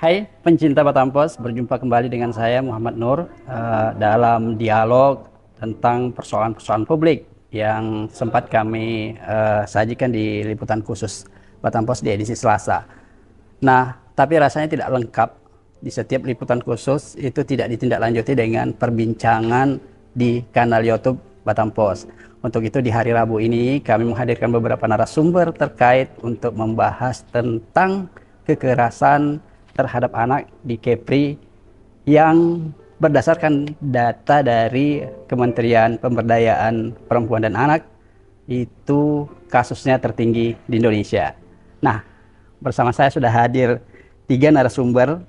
Hai pencinta Batampos, berjumpa kembali dengan saya Muhammad Nur dalam dialog tentang persoalan-persoalan publik yang sempat kami sajikan di liputan khusus Batampos di edisi Selasa. Nah, tapi rasanya tidak lengkap. Di setiap liputan khusus itu tidak ditindaklanjuti dengan perbincangan di kanal YouTube Batampos. Untuk itu di hari Rabu ini kami menghadirkan beberapa narasumber terkait untuk membahas tentang kekerasan terhadap anak di Kepri yang berdasarkan data dari Kementerian Pemberdayaan Perempuan dan Anak itu kasusnya tertinggi di Indonesia. Nah, bersama saya sudah hadir 3 narasumber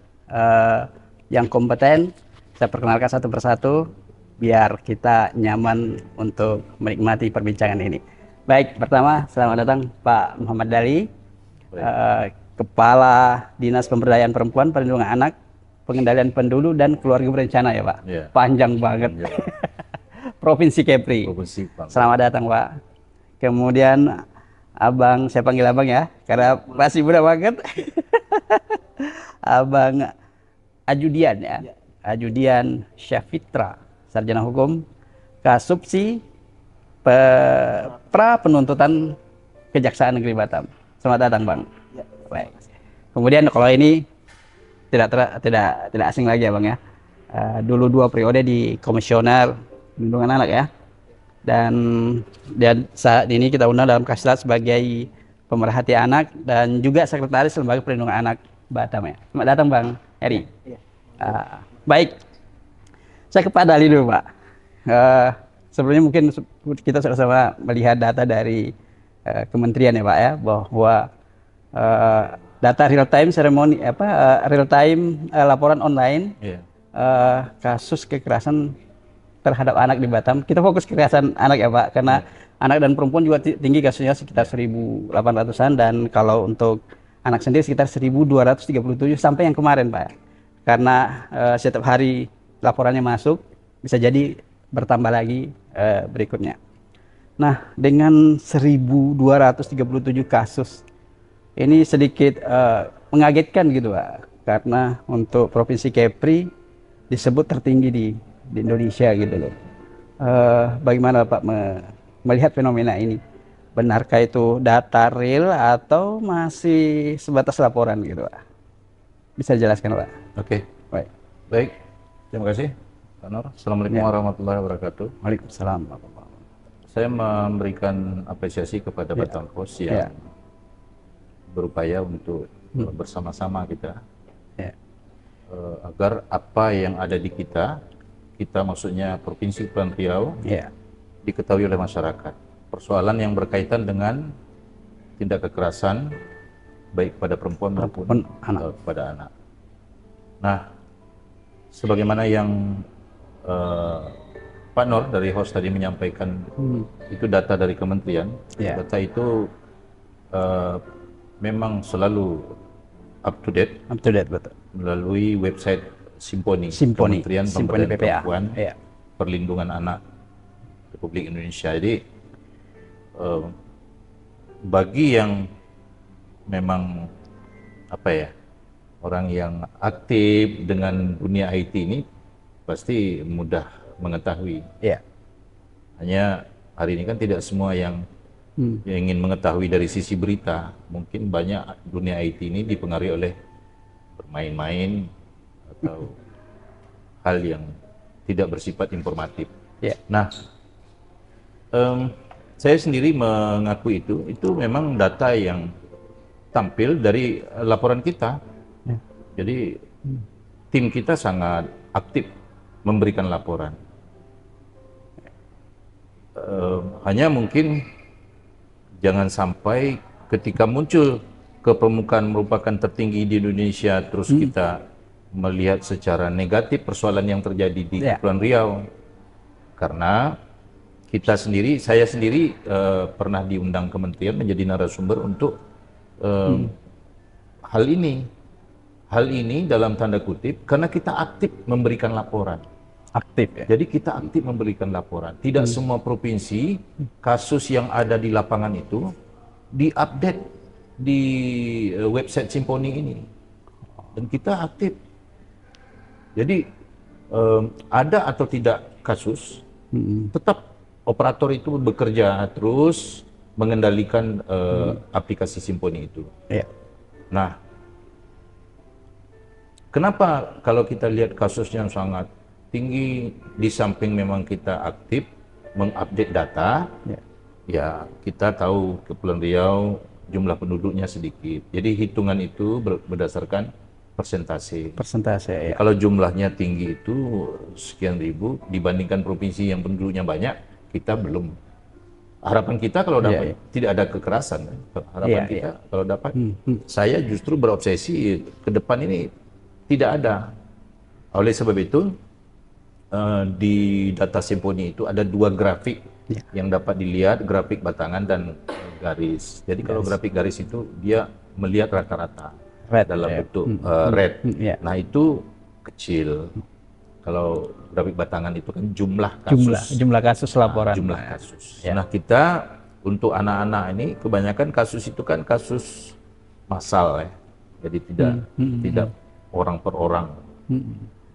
yang kompeten. Saya perkenalkan satu persatu biar kita nyaman untuk menikmati perbincangan ini. Baik, pertama selamat datang Pak Muhammad Dali, Kepala Dinas Pemberdayaan Perempuan, Perlindungan Anak, Pengendalian Penduduk dan Keluarga Berencana ya Pak. Ya. Panjang banget. Ya. Provinsi Kepri. Provinsi, Pak. Selamat datang Pak. Kemudian Abang, saya panggil Abang ya, karena masih muda banget. Abang Ajudian ya, Ajudian Syafitra, Sarjana Hukum, Kasubsi Pra Penuntutan Kejaksaan Negeri Batam. Selamat datang Bang. Baik. Kemudian kalau ini tidak asing lagi ya Bang ya. Dulu 2 periode di Komisioner Perlindungan Anak ya. Dan saat ini kita undang dalam Kasrat sebagai pemerhati anak dan juga Sekretaris Lembaga Perlindungan Anak Batam ya. Selamat datang Bang Eri. Baik, saya ke Pak Dali dulu Pak. Sebelumnya mungkin kita sama-sama melihat data dari kementerian ya Pak ya, bahwa data real time seremoni real time laporan online kasus kekerasan terhadap anak di Batam. Kita fokus kekerasan anak ya Pak, karena anak dan perempuan juga tinggi kasusnya sekitar 1.800-an, dan kalau untuk anak sendiri sekitar 1.237 sampai yang kemarin Pak. Karena setiap hari laporannya masuk, bisa jadi bertambah lagi berikutnya. Nah, dengan 1.237 kasus, ini sedikit mengagetkan gitu Pak, karena untuk Provinsi Kepri disebut tertinggi di Indonesia gitu loh. Bagaimana Pak melihat fenomena ini? Benarkah itu data real atau masih sebatas laporan gitu Pak? Bisa dijelaskan Pak? Oke. Baik. Terima kasih Pak Nur. Assalamualaikum warahmatullahi wabarakatuh. Waalaikumsalam. Saya memberikan apresiasi kepada Batampos yang berupaya untuk bersama-sama kita agar apa yang ada di kita maksudnya Provinsi Kepulauan Riau diketahui oleh masyarakat. Persoalan yang berkaitan dengan tindak kekerasan baik pada perempuan maupun pada anak. Nah, sebagaimana yang Pak Nur dari host tadi menyampaikan, itu data dari kementerian. Data itu memang selalu up to date betul. Melalui website Simponi. Kementerian Pemberdayaan Perempuan, Perlindungan Anak Republik Indonesia. Jadi bagi yang memang orang yang aktif dengan dunia IT ini pasti mudah mengetahui. Hanya hari ini kan tidak semua yang ingin mengetahui dari sisi berita. Mungkin banyak dunia IT ini dipengaruhi oleh bermain-main atau hal yang tidak bersifat informatif. Nah, saya sendiri mengaku itu memang data yang tampil dari laporan kita. Jadi tim kita sangat aktif memberikan laporan. Hanya mungkin jangan sampai ketika muncul ke permukaan merupakan tertinggi di Indonesia, terus kita melihat secara negatif persoalan yang terjadi di Kepulauan Riau. Karena saya sendiri pernah diundang kementerian menjadi narasumber untuk hal ini dalam tanda kutip karena kita aktif memberikan laporan. Aktif ya? Jadi kita aktif memberikan laporan. Tidak semua provinsi kasus yang ada di lapangan itu diupdate di website Simponi ini. dan kita aktif. Jadi ada atau tidak kasus, tetap operator itu bekerja terus mengendalikan aplikasi Simponi itu. Iya. Nah, kenapa kalau kita lihat kasus yang sangat tinggi, di samping memang kita aktif mengupdate data, ya kita tahu Kepulauan Riau jumlah penduduknya sedikit. Jadi hitungan itu berdasarkan persentase. Persentase, ya. Kalau jumlahnya tinggi itu sekian ribu, dibandingkan provinsi yang penduduknya banyak, kita belum. Harapan kita kalau dapat tidak ada kekerasan. Harapan kita kalau dapat, saya justru berobsesi ke depan ini tidak ada. Oleh sebab itu, di data Simponi itu ada 2 grafik yang dapat dilihat, grafik batangan dan garis. Jadi kalau grafik garis itu dia melihat rata-rata dalam bentuk red. Nah itu kecil. Kalau grafik batangan itu kan jumlah kasus. Jumlah kasus laporan. Jumlah kasus. Nah kita untuk anak-anak ini kebanyakan kasus itu kan kasus massal ya. Jadi tidak orang per orang.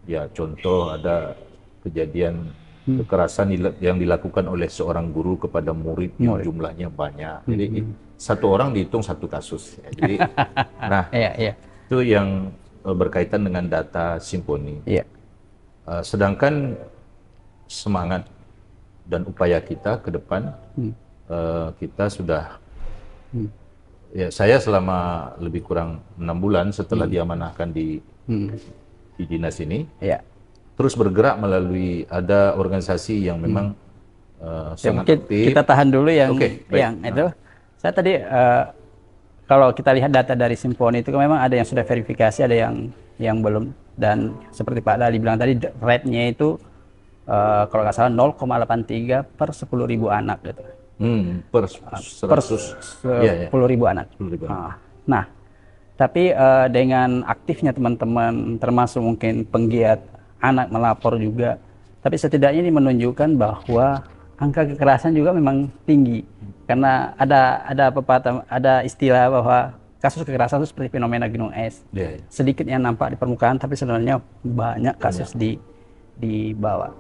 Ya contoh ada kejadian kekerasan yang dilakukan oleh seorang guru kepada murid yang jumlahnya banyak. Jadi satu orang dihitung satu kasus. Ya. Jadi, nah itu yang berkaitan dengan data Simponi. Sedangkan semangat dan upaya kita ke depan, kita sudah, ya saya selama lebih kurang 6 bulan setelah diamanahkan di dinas ini, terus bergerak melalui ada organisasi yang memang sangat aktif. Kita tahan dulu yang itu. Saya tadi kalau kita lihat data dari Simponi itu memang ada yang sudah verifikasi, ada yang belum. Dan seperti Pak Dali bilang tadi, rate-nya itu kalau nggak salah 0,83 per 10.000 anak gitu. Per 10.000 anak. Nah, tapi dengan aktifnya teman-teman, termasuk mungkin penggiat anak melapor juga, tapi setidaknya ini menunjukkan bahwa angka kekerasan juga memang tinggi, karena ada istilah bahwa kasus kekerasan itu seperti fenomena gunung es, sedikit yang nampak di permukaan, tapi sebenarnya banyak kasus di bawah.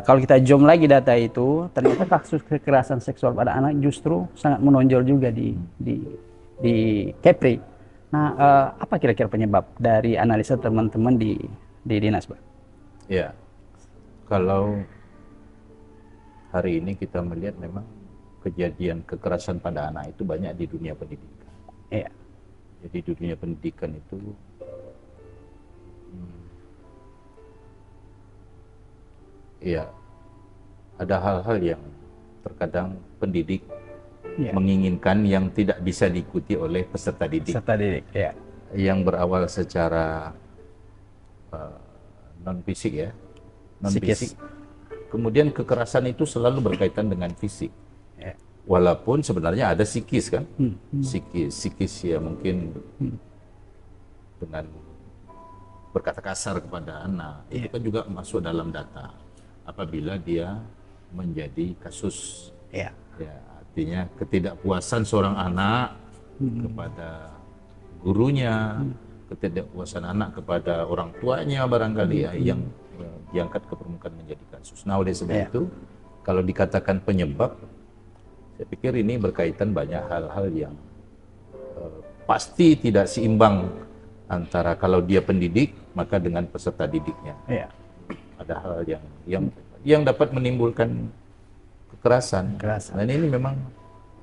Kalau kita zoom lagi data itu, ternyata kasus kekerasan seksual pada anak justru sangat menonjol juga di Kepri. Nah, apa kira-kira penyebab dari analisa teman-teman di dinas, Pak? Ya, kalau hari ini kita melihat memang kejadian kekerasan pada anak itu banyak di dunia pendidikan. Jadi di dunia pendidikan itu ada hal-hal yang terkadang pendidik menginginkan yang tidak bisa diikuti oleh peserta didik. Yang berawal secara non fisik non fisik. Kemudian kekerasan itu selalu berkaitan dengan fisik. Walaupun sebenarnya ada psikis kan, psikis ya mungkin dengan berkata kasar kepada anak itu kan juga masuk dalam data apabila dia menjadi kasus. Ya, artinya ketidakpuasan seorang anak kepada gurunya, ketidakpuasan anak kepada orang tuanya barangkali yang diangkat ke permukaan menjadi kasus. Nah oleh sebab itu kalau dikatakan penyebab, saya pikir ini berkaitan banyak hal-hal yang pasti tidak seimbang antara kalau dia pendidik maka dengan peserta didiknya. Ada hal yang dapat menimbulkan kekerasan. Dan ini memang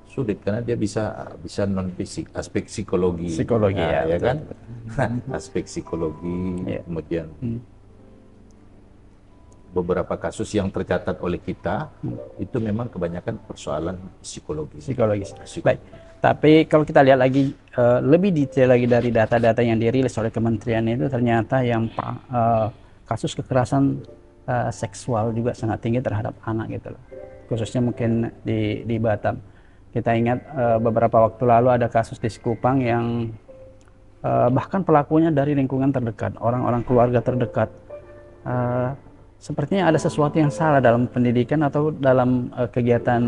sulit karena dia bisa non fisik, aspek psikologi ya kan, aspek psikologi, kemudian beberapa kasus yang tercatat oleh kita itu memang kebanyakan persoalan psikologis. Baik, tapi kalau kita lihat lagi lebih detail lagi dari data-data yang dirilis oleh kementerian itu, ternyata yang kasus kekerasan seksual juga sangat tinggi terhadap anak gitu loh, khususnya mungkin di Batam. Kita ingat beberapa waktu lalu ada kasus di Sekupang yang bahkan pelakunya dari lingkungan terdekat, orang-orang keluarga terdekat. Sepertinya ada sesuatu yang salah dalam pendidikan atau dalam kegiatan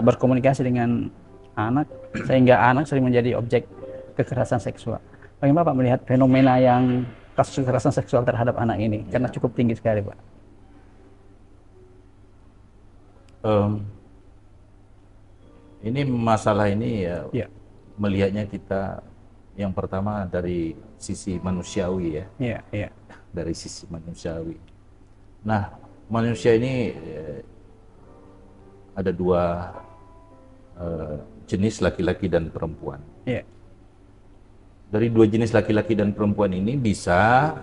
berkomunikasi dengan anak, sehingga anak sering menjadi objek kekerasan seksual. bagaimana Pak melihat fenomena yang kasus kekerasan seksual terhadap anak ini? Karena cukup tinggi sekali, Pak. Ini masalah ini ya, melihatnya kita yang pertama dari sisi manusiawi ya. Dari sisi manusiawi. Nah, manusia ini ada dua jenis, laki-laki dan perempuan. Dari dua jenis laki-laki dan perempuan ini bisa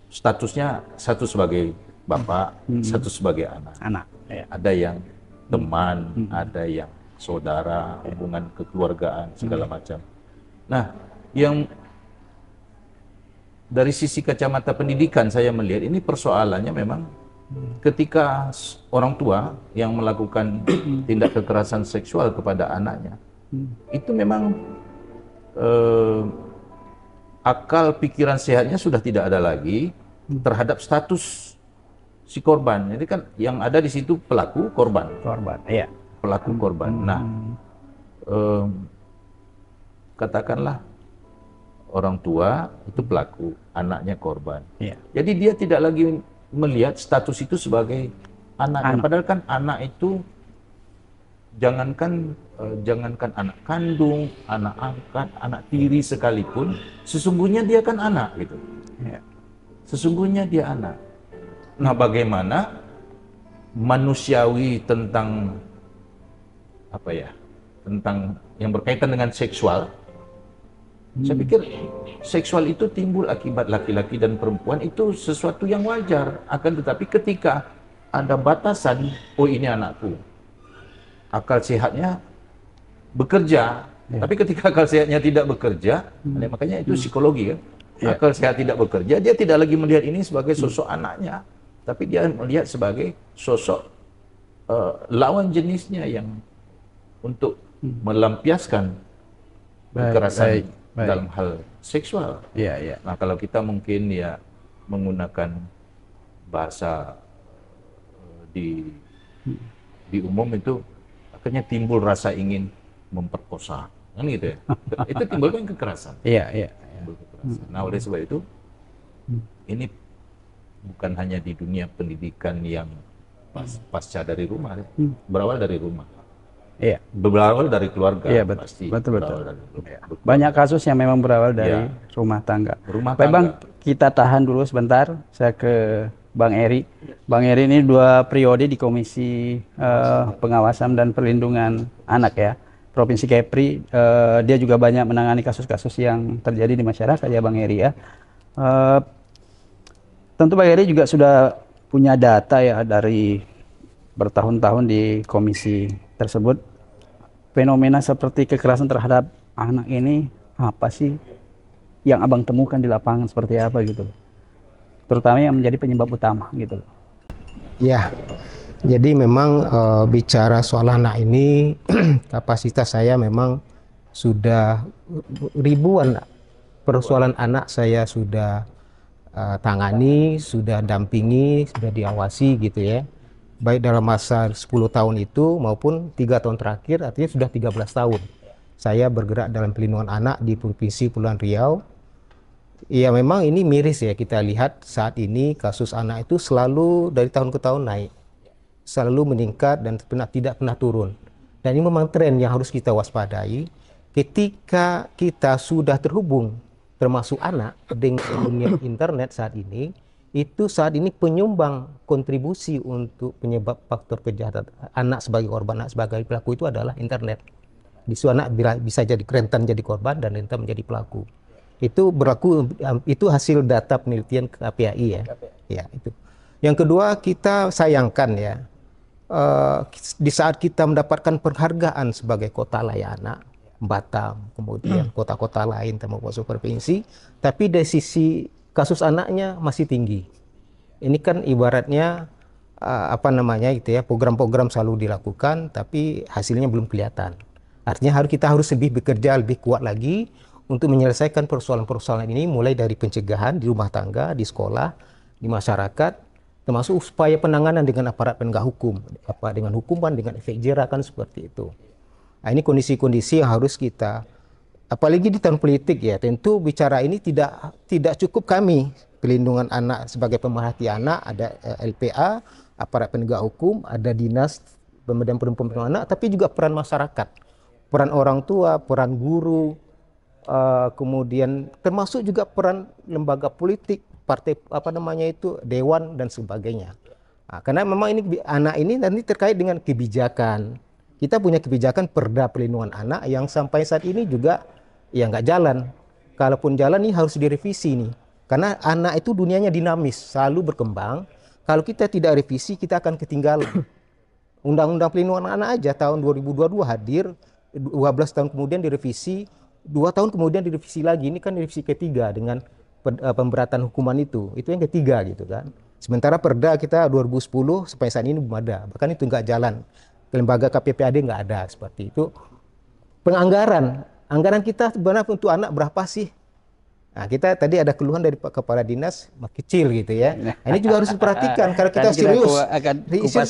statusnya satu sebagai bapak, satu sebagai anak. Ada yang teman, ada yang saudara, hubungan kekeluargaan, segala macam. Nah, yang dari sisi kacamata pendidikan saya melihat ini persoalannya memang ketika orang tua yang melakukan tindak kekerasan seksual kepada anaknya, itu memang akal pikiran sehatnya sudah tidak ada lagi terhadap status si korban. Jadi kan yang ada di situ pelaku, korban. Pelaku, korban. Nah, katakanlah orang tua itu pelaku, anaknya korban. Jadi dia tidak lagi melihat status itu sebagai anaknya. Padahal kan anak itu jangankan anak kandung, anak angkat, anak tiri sekalipun, sesungguhnya dia kan anak gitu. Sesungguhnya dia anak. Nah, bagaimana manusiawi tentang apa ya? Tentang yang berkaitan dengan seksual. Saya pikir seksual itu timbul akibat laki-laki dan perempuan itu sesuatu yang wajar. Akan tetapi ketika ada batasan, oh ini anakku, akal sehatnya bekerja. Tapi ketika akal sehatnya tidak bekerja, makanya itu psikologi kan. Akal sehat tidak bekerja, dia tidak lagi melihat ini sebagai sosok anaknya, tapi dia melihat sebagai sosok lawan jenisnya yang untuk melampiaskan kekerasan dalam hal seksual. Nah, kalau kita mungkin ya menggunakan bahasa di umum itu akhirnya timbul rasa ingin memperkosa, kan gitu ya. Itu timbul kan kekerasan. Timbul kekerasan. Nah, oleh sebab itu ini bukan hanya di dunia pendidikan yang pasca dari rumah, berawal dari rumah. Berawal dari keluarga. Pasti betul. Banyak kasus yang memang berawal dari rumah tangga. Baik Bang, kita tahan dulu sebentar. Saya ke Bang Eri. Bang Eri ini 2 periode di Komisi Pengawasan dan Perlindungan Anak ya, Provinsi Kepri. Dia juga banyak menangani kasus-kasus yang terjadi di masyarakat ya Bang Eri ya. Tentu Bang Eri juga sudah punya data ya dari bertahun-tahun di komisi tersebut. Fenomena seperti kekerasan terhadap anak ini apa sih yang Abang temukan di lapangan, seperti apa gitu, terutama yang menjadi penyebab utama gitu. Ya, jadi memang bicara soal anak ini kapasitas saya memang sudah ribuan persoalan anak saya sudah tangani, sudah dampingi, sudah diawasi gitu ya. Baik dalam masa 10 tahun itu maupun 3 tahun terakhir, artinya sudah 13 tahun. Saya bergerak dalam pelindungan anak di Provinsi Kepulauan Riau. Ya memang ini miris ya, kita lihat saat ini kasus anak itu selalu dari tahun ke tahun naik. Selalu meningkat dan tidak pernah turun. Dan ini memang tren yang harus kita waspadai. Ketika kita sudah terhubung, termasuk anak, dengan dunia internet saat ini, itu saat ini penyumbang kontribusi untuk penyebab faktor kejahatan anak sebagai korban, anak sebagai pelaku itu adalah internet. Di situ anak bisa jadi rentan jadi korban dan rentan menjadi pelaku. Itu berlaku, itu hasil data penelitian KPAI ya. Ya itu. Yang kedua, kita sayangkan ya, di saat kita mendapatkan penghargaan sebagai kota layak anak, Batam, kemudian kota-kota lain termasuk provinsi, tapi dari sisi kasus anaknya masih tinggi. Ini kan ibaratnya gitu ya, program-program selalu dilakukan tapi hasilnya belum kelihatan. Artinya kita harus lebih bekerja lebih kuat lagi untuk menyelesaikan persoalan-persoalan ini, mulai dari pencegahan di rumah tangga, di sekolah, di masyarakat, termasuk upaya penanganan dengan aparat penegak hukum, dengan hukuman, dengan efek jera kan seperti itu. Nah, ini kondisi-kondisi yang harus kita apalagi di tahun politik ya, tentu bicara ini tidak cukup kami pelindungan anak sebagai pemerhati anak, ada LPA, aparat penegak hukum, ada dinas pemberdayaan perempuan perlindungan anak, tapi juga peran masyarakat, peran orang tua, peran guru, kemudian termasuk juga peran lembaga politik, partai apa namanya itu, dewan dan sebagainya. Nah, karena memang ini anak ini nanti terkait dengan kebijakan. Kita punya kebijakan Perda Perlindungan Anak yang sampai saat ini juga ya nggak jalan. Kalaupun jalan ini harus direvisi nih. Karena anak itu dunianya dinamis, selalu berkembang. Kalau kita tidak revisi, kita akan ketinggalan. Undang-Undang Perlindungan Anak aja tahun 2022 hadir, 12 tahun kemudian direvisi, 2 tahun kemudian direvisi lagi. Ini kan revisi ketiga dengan pemberatan hukuman itu yang ketiga gitu kan. Sementara Perda kita 2010 sampai saat ini belum ada, bahkan itu nggak jalan. Lembaga KPPAD nggak ada seperti itu. Anggaran kita sebenarnya untuk anak berapa sih? Nah, kita tadi ada keluhan dari Pak Kepala Dinas kecil gitu ya. Nah, ini juga harus diperhatikan kalau kita serius.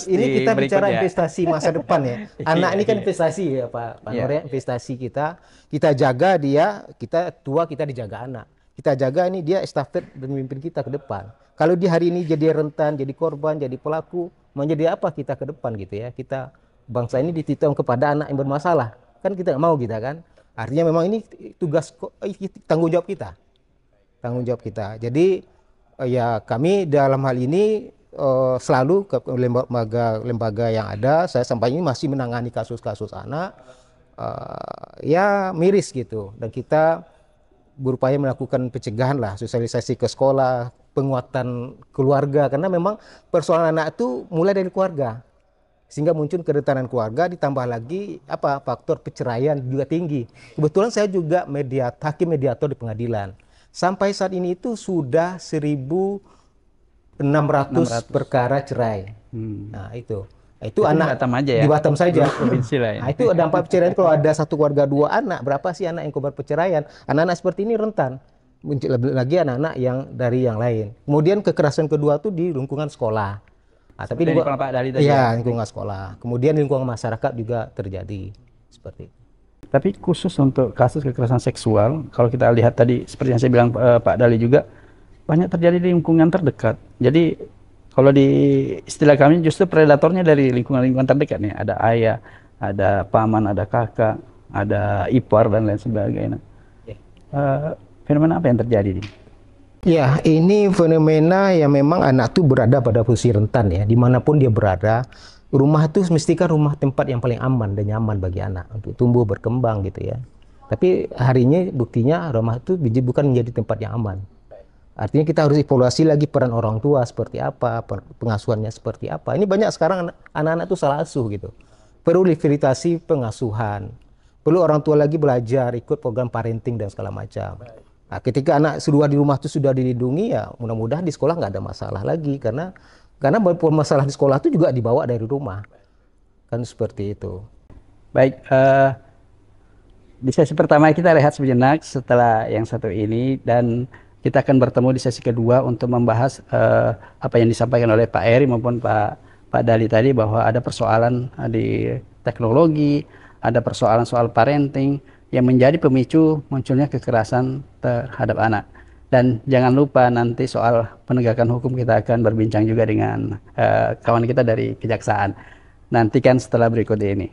Ini kita bicara investasi masa depan ya. Anak ini kan investasi ya Pak Nur ya, investasi kita. Kita jaga dia, kita tua kita dijaga anak. Kita jaga ini dia estafet dan memimpin kita ke depan. Kalau di hari ini jadi rentan, jadi korban, jadi pelaku, menjadi apa kita ke depan gitu ya. Kita bangsa ini dititipkan kepada anak yang bermasalah. Kan kita nggak mau kita kan. Artinya memang ini tugas tanggung jawab kita. Tanggung jawab kita. Jadi ya kami dalam hal ini selalu ke lembaga yang ada, saya sampai ini masih menangani kasus-kasus anak ya miris gitu. Dan kita berupaya melakukan pencegahan lah, sosialisasi ke sekolah, penguatan keluarga, karena memang persoalan anak itu mulai dari keluarga. Sehingga muncul kerentanan keluarga, ditambah lagi faktor perceraian juga tinggi. Kebetulan saya juga hakim mediator di pengadilan. Sampai saat ini itu sudah 1.600 perkara cerai. Nah itu anak Batam aja ya? Di Batam saja. Provinsi lah ya. Nah, itu dampak perceraian. Kalau ada satu keluarga 2 anak, berapa sih anak yang korban perceraian? Anak-anak seperti ini rentan. Lebih lagi anak-anak yang dari yang lain. Kemudian kekerasan kedua tuh di lingkungan sekolah. Nah, tapi lingkungan Pak Dali tadi. Iya, lingkungan sekolah. Kemudian lingkungan masyarakat juga terjadi seperti itu. Tapi khusus untuk kasus kekerasan seksual, kalau kita lihat tadi seperti yang saya bilang Pak Dali juga, banyak terjadi di lingkungan terdekat. Jadi kalau di istilah kami justru predatornya dari lingkungan-lingkungan terdekat nih. Ada ayah, ada paman, ada kakak, ada ipar dan lain sebagainya. Fenomena apa yang terjadi ini? Ya, ini fenomena yang memang anak itu berada pada posisi rentan ya. Dimanapun dia berada, rumah itu mestikan rumah tempat yang paling aman dan nyaman bagi anak untuk tumbuh berkembang gitu ya. Tapi harinya buktinya rumah itu bukan menjadi tempat yang aman. Artinya kita harus evaluasi lagi peran orang tua seperti apa, pengasuhannya seperti apa. Ini banyak sekarang anak-anak itu salah asuh gitu. Perlu rehabilitasi pengasuhan. Perlu orang tua lagi belajar ikut program parenting dan segala macam. Nah, ketika anak sudah di rumah itu sudah dilindungi ya mudah-mudahan di sekolah nggak ada masalah lagi karena masalah di sekolah itu juga dibawa dari rumah. Kan seperti itu. Baik, di sesi pertama kita rehat sejenak setelah yang satu ini dan kita akan bertemu di sesi kedua untuk membahas apa yang disampaikan oleh Pak Eri maupun Pak Dali tadi bahwa ada persoalan di teknologi, ada persoalan soal parenting yang menjadi pemicu munculnya kekerasan terhadap anak. Dan jangan lupa nanti soal penegakan hukum kita akan berbincang juga dengan kawan kita dari Kejaksaan. Nantikan setelah berikut ini.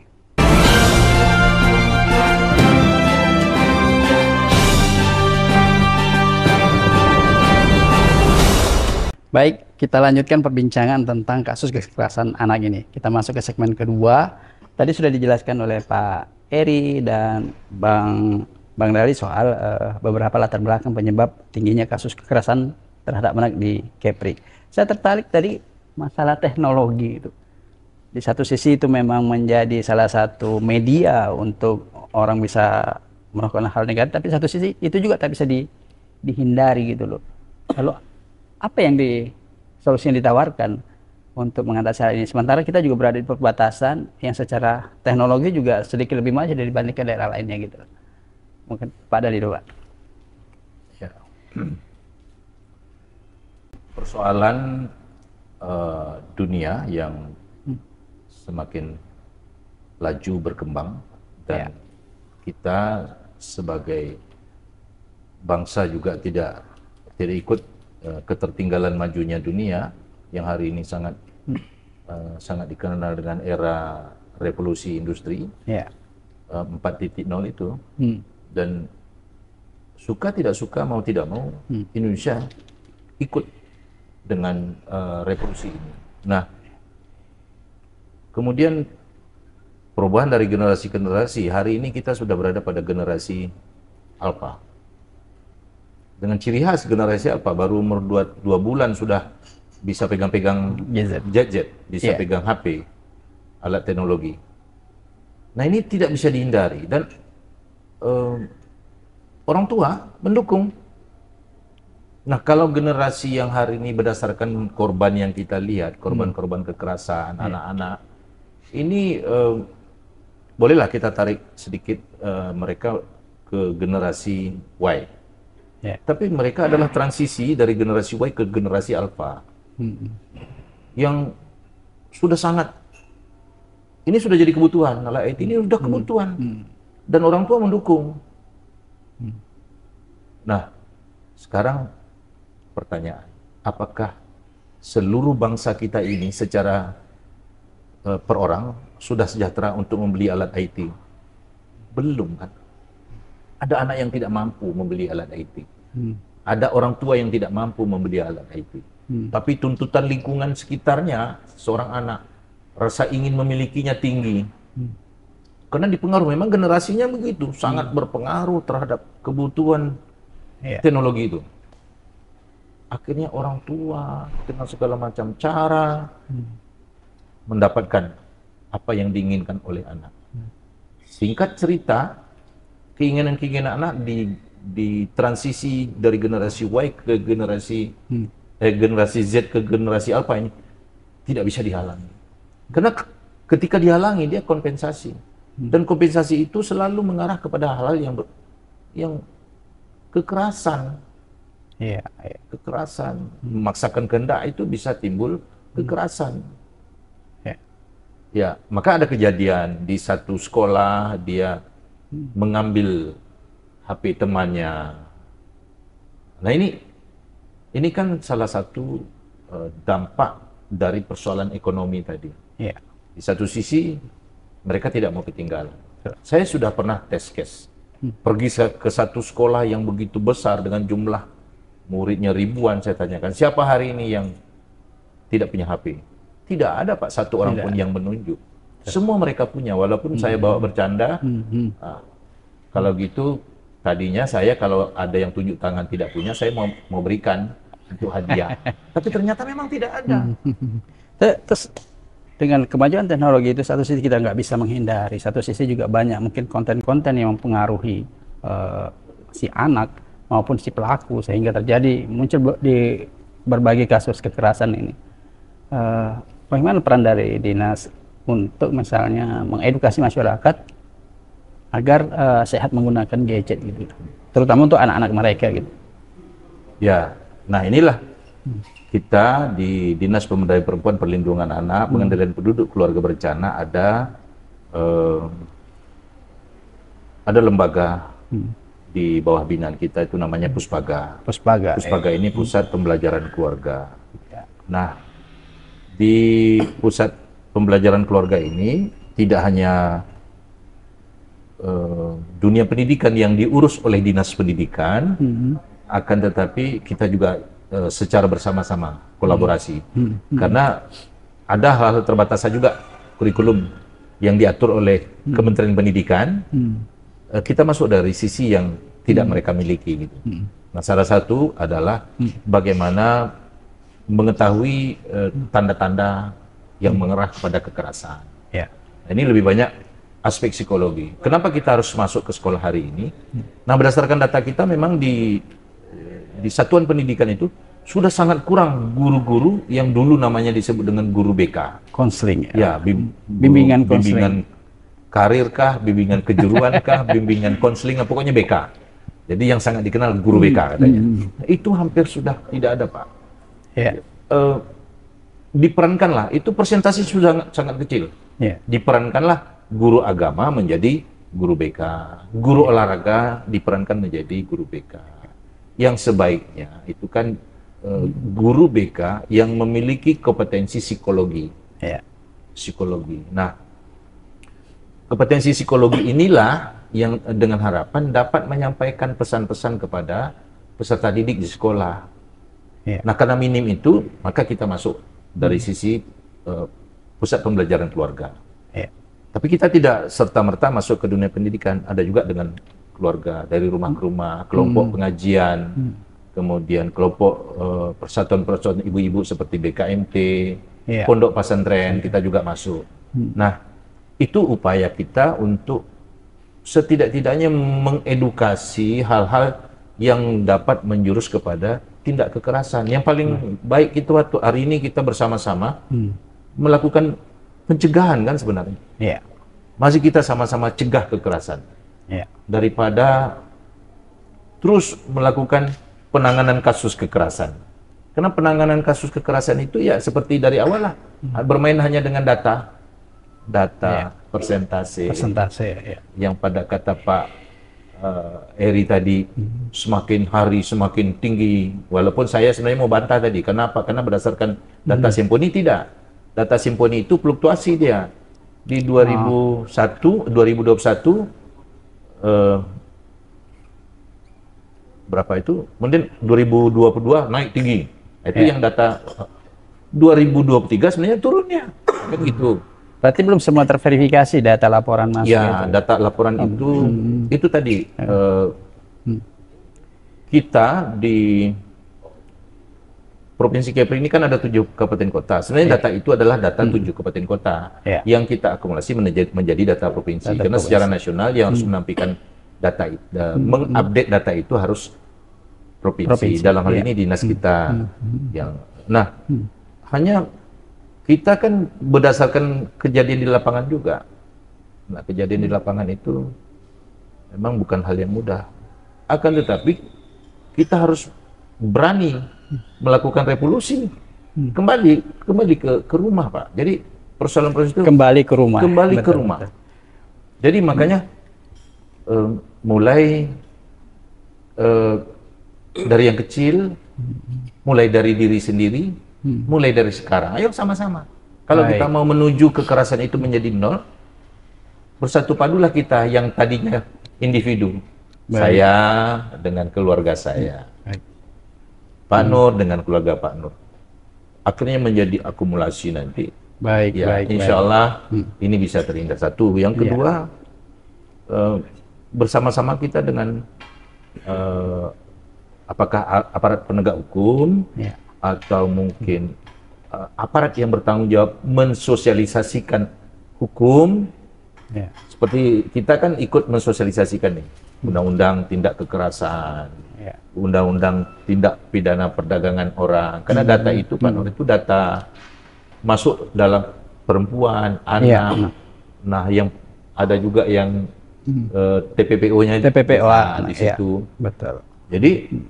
Baik, kita lanjutkan perbincangan tentang kasus kekerasan anak ini. Kita masuk ke segmen kedua. Tadi sudah dijelaskan oleh Pak Eri dan Bang Dali soal beberapa latar belakang penyebab tingginya kasus kekerasan terhadap anak di Kepri. Saya tertarik tadi masalah teknologi itu. Di satu sisi itu memang menjadi salah satu media untuk orang bisa melakukan hal negatif, tapi satu sisi itu juga tak bisa dihindari gitu loh. Lalu apa yang solusi yang ditawarkan untuk mengatasi hal ini? Sementara kita juga berada di perbatasan yang secara teknologi juga sedikit lebih maju dibandingkan daerah lainnya gitu. Mungkin Pak Dali dulu, Pak. Ya. Persoalan dunia yang semakin laju berkembang dan kita sebagai bangsa juga tidak ikut ketertinggalan majunya dunia yang hari ini sangat dikenal dengan era revolusi industri 4.0 itu. Dan suka tidak suka, mau tidak mau, Indonesia ikut dengan revolusi ini. Nah, kemudian perubahan dari generasi ke generasi, hari ini kita sudah berada pada generasi Alpha. Dengan ciri khas generasi Alpha, baru umur 2 bulan sudah bisa pegang-pegang gadget, bisa pegang HP, alat teknologi. Nah, ini tidak bisa dihindari, dan orang tua mendukung. Nah, kalau generasi yang hari ini berdasarkan korban yang kita lihat, korban-korban kekerasan, anak-anak, ini bolehlah kita tarik sedikit mereka ke generasi Y. Tapi mereka adalah transisi dari generasi Y ke generasi Alpha. Yang sudah sangat, ini sudah jadi kebutuhan, alat IT ini sudah kebutuhan. Dan orang tua mendukung. Nah, sekarang pertanyaan, apakah seluruh bangsa kita ini secara per orang sudah sejahtera untuk membeli alat IT? Belum kan? Ada anak yang tidak mampu membeli alat IT. Ada orang tua yang tidak mampu membeli alat IT. Tapi tuntutan lingkungan sekitarnya, seorang anak rasa ingin memilikinya tinggi. Karena dipengaruhi, memang generasinya begitu, sangat berpengaruh terhadap kebutuhan teknologi itu. Akhirnya orang tua dengan segala macam cara mendapatkan apa yang diinginkan oleh anak. Singkat cerita, keinginan-keinginan anak di transisi dari generasi Y ke generasi Z ke generasi Alpha ini tidak bisa dihalangi. Karena ketika dihalangi, dia kompensasi. Dan kompensasi itu selalu mengarah kepada hal-hal yang kekerasan. Kekerasan, memaksakan kehendak itu bisa timbul kekerasan. Ya, maka ada kejadian di satu sekolah dia mengambil HP temannya. Nah, ini kan salah satu dampak dari persoalan ekonomi tadi. Di satu sisi mereka tidak mau ketinggalan. Saya sudah pernah test case, pergi ke satu sekolah yang begitu besar dengan jumlah muridnya ribuan. Saya tanyakan, siapa hari ini yang tidak punya HP? Tidak ada, Pak, satu orang pun yang menunjuk. Semua mereka punya, walaupun saya bawa bercanda. Kalau gitu, tadinya saya kalau ada yang tunjuk tangan tidak punya, saya mau berikan untuk hadiah. Tapi ternyata memang tidak ada. Terus dengan kemajuan teknologi itu, satu sisi kita nggak bisa menghindari, satu sisi juga banyak mungkin konten-konten yang mempengaruhi si anak maupun si pelaku, sehingga terjadi muncul di berbagai kasus kekerasan ini. Bagaimana peran dari dinas untuk misalnya mengedukasi masyarakat agar sehat menggunakan gadget gitu, terutama untuk anak-anak mereka gitu? Ya, nah inilah kita di Dinas Pemberdayaan Perempuan, Perlindungan Anak, Pengendalian Penduduk, Keluarga Berencana ada lembaga di bawah binaan kita, itu namanya Puspaga. Puspaga ini Pusat Pembelajaran Keluarga. Nah, di Pusat Pembelajaran Keluarga ini tidak hanya dunia pendidikan yang diurus oleh Dinas Pendidikan, akan tetapi kita juga secara bersama-sama kolaborasi. Karena ada hal-hal terbatasan juga kurikulum yang diatur oleh Kementerian Pendidikan. Kita masuk dari sisi yang tidak mereka miliki gitu. Nah, salah satu adalah bagaimana mengetahui tanda-tanda yang mengarah kepada kekerasan. Nah, ini lebih banyak aspek psikologi. Kenapa kita harus masuk ke sekolah hari ini? Nah, berdasarkan data kita memang di satuan pendidikan itu sudah sangat kurang guru-guru yang dulu namanya disebut dengan guru BK. Konseling. Bimbingan karir kah, bimbingan kejuruan kah, bimbingan konseling, pokoknya BK. Jadi yang sangat dikenal guru BK katanya. Itu hampir sudah tidak ada, Pak. Diperankanlah, itu persentase sudah sangat kecil. Diperankanlah guru agama menjadi guru BK, guru olahraga diperankan menjadi guru BK. Yang sebaiknya itu kan guru BK yang memiliki kompetensi psikologi. Psikologi. Nah, kompetensi psikologi inilah yang dengan harapan dapat menyampaikan pesan-pesan kepada peserta didik di sekolah. Nah, karena minim itu, maka kita masuk dari sisi pusat pembelajaran keluarga. Tapi kita tidak serta-merta masuk ke dunia pendidikan, ada juga dengan keluarga, dari rumah ke rumah, kelompok pengajian, kemudian kelompok persatuan-persatuan ibu-ibu seperti BKMT, pondok pesantren, kita juga masuk. Nah, itu upaya kita untuk setidak-tidaknya mengedukasi hal-hal yang dapat menjurus kepada tindak kekerasan. Yang paling baik itu waktu hari ini kita bersama-sama melakukan pencegahan kan sebenarnya. Masih kita sama-sama cegah kekerasan. Daripada terus melakukan penanganan kasus kekerasan. Karena penanganan kasus kekerasan itu ya seperti dari awal lah, bermain hanya dengan data, persentase, yang pada kata Pak Eri tadi semakin hari semakin tinggi. Walaupun saya sebenarnya mau bantah tadi, kenapa? Karena berdasarkan data Simponi tidak. Data Simponi itu fluktuasi dia. Di 2021 berapa itu? Kemudian 2022 naik tinggi. Itu yang data 2023 sebenarnya turunnya. Kan gitu. Berarti belum semua terverifikasi data laporan masuk ya, itu. Data laporan itu tadi kita di Provinsi Kepri ini kan ada 7 kabupaten kota. Sebenarnya data itu adalah data 7 kabupaten kota yang kita akumulasi menjadi data provinsi. Karena secara nasional yang harus menampilkan data, mengupdate data itu harus provinsi. Dalam hal ini dinas kita. Hanya kita kan berdasarkan kejadian di lapangan juga. Nah, kejadian di lapangan itu memang bukan hal yang mudah. Akan tetapi kita harus berani melakukan revolusi. Kembali ke rumah, Pak. Jadi persoalan-persoalan itu kembali ke rumah. Jadi makanya mulai dari yang kecil, mulai dari diri sendiri, mulai dari sekarang. Ayo sama-sama. Kalau kita mau menuju kekerasan itu menjadi nol, bersatu padulah kita yang tadinya individu. Saya dengan keluarga saya. Pak Nur dengan keluarga Pak Nur. Akhirnya menjadi akumulasi nanti. Insya Allah ini bisa terhindar. Satu. Yang kedua, bersama-sama kita dengan apakah aparat penegak hukum atau mungkin aparat yang bertanggung jawab mensosialisasikan hukum. Seperti kita kan ikut mensosialisasikan nih undang-undang tindak kekerasan, undang-undang tindak pidana perdagangan orang. Karena data itu Pak Nur, itu data masuk dalam perempuan, anak. Nah, yang ada juga yang TPPO-nya di situ. Betul. Jadi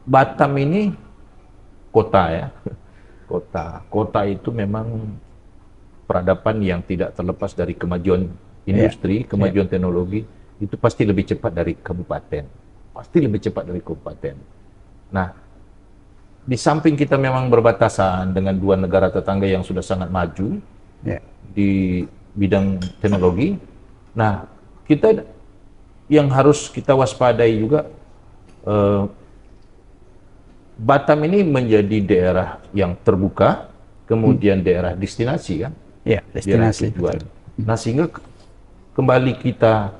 Batam ini kota ya. Kota itu memang peradaban yang tidak terlepas dari kemajuan industri, kemajuan teknologi, itu pasti lebih cepat dari kabupaten. Nah, di samping kita memang berbatasan dengan 2 negara tetangga yang sudah sangat maju di bidang teknologi. Nah, kita yang harus kita waspadai juga, Batam ini menjadi daerah yang terbuka, kemudian daerah destinasi kan? Destinasi. Nah, sehingga kembali kita,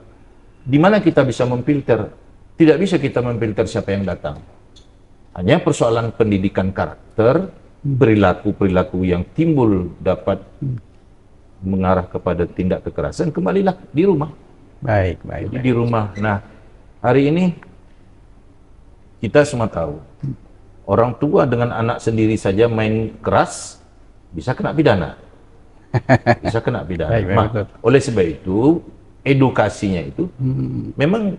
di mana kita bisa memfilter? Tidak bisa kita memfilter siapa yang datang. Hanya persoalan pendidikan karakter, perilaku-perilaku yang timbul dapat mengarah kepada tindak kekerasan, kembalilah di rumah. Di rumah. Nah, hari ini kita semua tahu, orang tua dengan anak sendiri saja main keras bisa kena pidana. Oleh sebab itu, edukasinya itu memang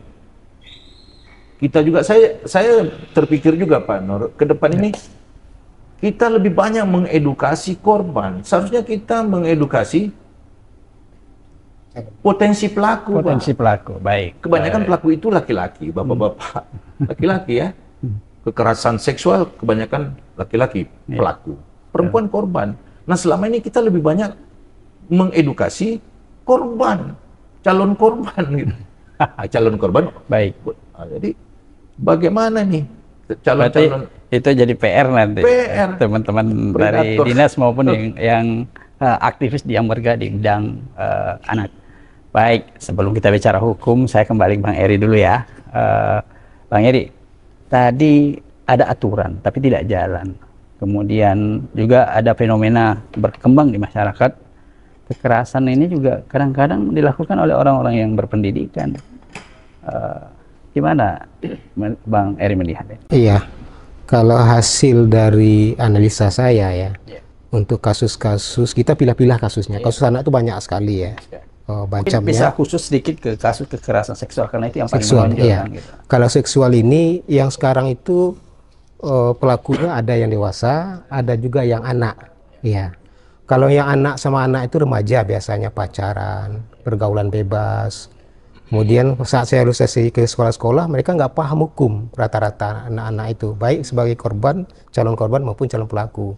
kita juga, saya terpikir juga Pak Nur, ke depan ini kita lebih banyak mengedukasi korban. Seharusnya kita mengedukasi potensi pelaku. Potensi pelaku, baik. Kebanyakan pelaku itu laki-laki, bapak-bapak, laki-laki ya. Kekerasan seksual kebanyakan laki-laki pelaku, perempuan korban. Nah selama ini kita lebih banyak mengedukasi korban, calon korban gitu. Calon korban. Baik. Jadi bagaimana nih Berarti calon-calon itu jadi PR nanti. PR. Teman-teman dari Predator. dinas maupun yang aktivis di Ambarga di bidang anak. Baik, sebelum kita bicara hukum, saya kembali ke Bang Eri dulu ya. Bang Eri, tadi ada aturan tapi tidak jalan. Kemudian juga ada fenomena berkembang di masyarakat. Kekerasan ini juga kadang-kadang dilakukan oleh orang-orang yang berpendidikan. Gimana Bang Eri melihatnya? Iya, kalau hasil dari analisa saya ya, untuk kasus-kasus kita pilih-pilih kasusnya. Kasus anak itu banyak sekali ya. Mungkin bisa khusus sedikit ke kasus kekerasan seksual karena itu yang paling seksual, menonjol. iya. Gitu. Kalau seksual ini yang sekarang itu pelakunya ada yang dewasa, ada juga yang anak. Iya. Kalau yang anak sama anak itu remaja biasanya pacaran, pergaulan bebas. Kemudian saat saya evaluasi ke sekolah-sekolah, mereka nggak paham hukum rata-rata anak-anak itu, baik sebagai korban, calon korban maupun calon pelaku.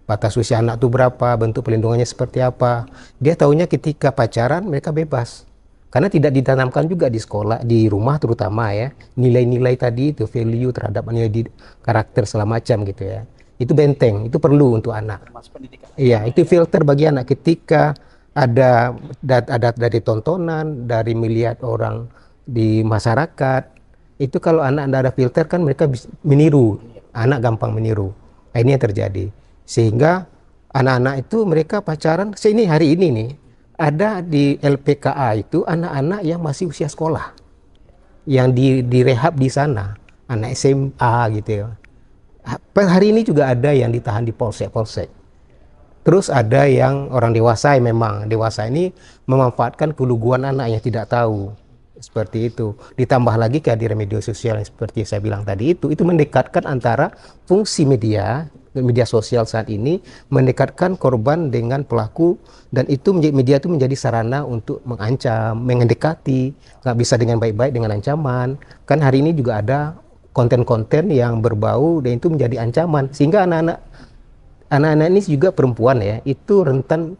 Batas usia anak itu berapa, bentuk pelindungannya seperti apa. Dia taunya ketika pacaran mereka bebas. Karena tidak ditanamkan juga di sekolah, di rumah terutama ya, nilai-nilai tadi itu, value terhadap nilai karakter segala macam gitu ya. Itu benteng, itu perlu untuk anak. Iya, itu filter bagi anak ketika ada dari tontonan, dari melihat orang di masyarakat. Itu kalau anak tidak ada filter kan mereka bisa meniru, anak gampang meniru. Nah, ini yang terjadi. Sehingga anak-anak itu mereka pacaran, hari ini nih, ada di LPKA itu anak-anak yang masih usia sekolah. Yang direhab di sana, anak SMA gitu ya. Hari ini juga ada yang ditahan di polsek-polsek. Terus ada yang orang dewasa yang memang dewasa ini memanfaatkan keluguan anak yang tidak tahu. Seperti itu. Ditambah lagi kehadiran media sosial yang seperti saya bilang tadi itu mendekatkan antara fungsi media sosial saat ini mendekatkan korban dengan pelaku, dan itu media itu menjadi sarana untuk mengancam, mendekati, nggak bisa dengan baik-baik dengan ancaman. Kan hari ini juga ada konten-konten yang berbau dan itu menjadi ancaman, sehingga anak-anak ini juga perempuan ya, itu rentan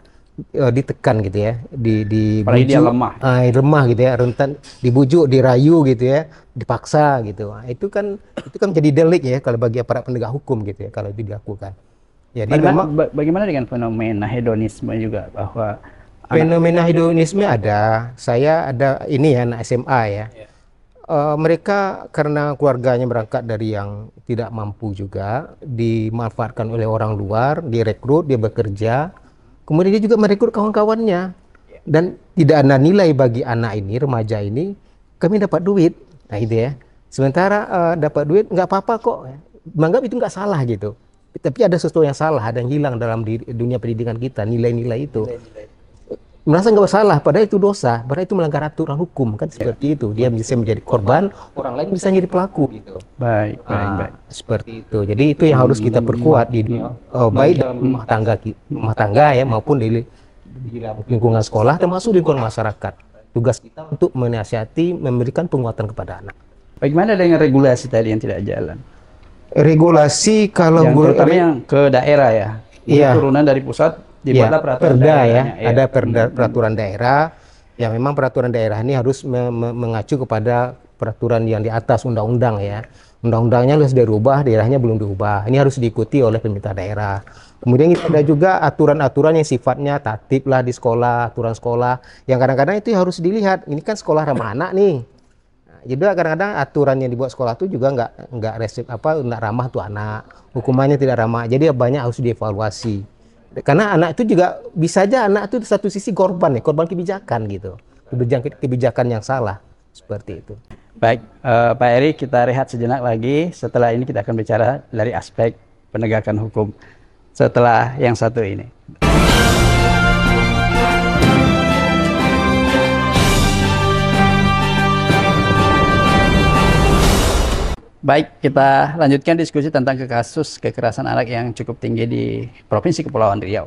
ditekan gitu ya, dibujuk, dia lemah gitu ya, rentan dibujuk, dirayu gitu ya, dipaksa gitu. Nah, itu kan menjadi delik ya kalau bagi aparat penegak hukum gitu ya kalau itu dilakukan. Jadi bagaimana dengan fenomena hedonisme juga, bahwa fenomena hedonisme ada. Saya ada ini ya, anak SMA ya. Mereka karena keluarganya berangkat dari yang tidak mampu juga, dimanfaatkan oleh orang luar, direkrut, dia bekerja, kemudian dia juga merekrut kawan-kawannya, dan tidak ada nilai bagi anak ini, remaja ini, kami dapat duit, nah itu ya. Sementara dapat duit nggak apa-apa kok, menganggap itu nggak salah gitu. Tapi ada sesuatu yang salah, ada yang hilang dalam dunia pendidikan kita, nilai-nilai itu. Merasa nggak bersalah, padahal itu dosa, padahal itu melanggar aturan hukum kan, seperti itu. Dia bisa menjadi korban, orang lain bisa jadi pelaku gitu. Baik. Seperti itu. Jadi itu yang harus kita perkuat baik dalam rumah tangga ya, maupun di lingkungan sekolah, termasuk lingkungan masyarakat. Tugas kita untuk menasihati, memberikan penguatan kepada anak. Bagaimana dengan regulasi tadi yang tidak jalan? Regulasi kalau terutama yang ke daerah ya, iya, turunan dari pusat. Ya, perda ya, ada peraturan daerah yang memang peraturan daerah ini harus mengacu kepada peraturan yang di atas undang-undang ya. Undang-undangnya harus dirubah, daerahnya belum diubah. Ini harus diikuti oleh pemerintah daerah. Kemudian ada juga aturan-aturan yang sifatnya tatib lah di sekolah, aturan sekolah yang kadang-kadang itu harus dilihat. Ini kan sekolah ramah anak nih. Jadi kadang-kadang aturan yang dibuat sekolah itu juga nggak ramah tuh anak. Hukumannya tidak ramah. Jadi banyak harus dievaluasi. Karena anak itu juga bisa aja anak itu di satu sisi korban kebijakan gitu, kebijakan yang salah seperti itu. Baik, Pak Eri, kita rehat sejenak lagi. Setelah ini kita akan bicara dari aspek penegakan hukum setelah yang satu ini. Baik, kita lanjutkan diskusi tentang kasus kekerasan anak yang cukup tinggi di Provinsi Kepulauan Riau.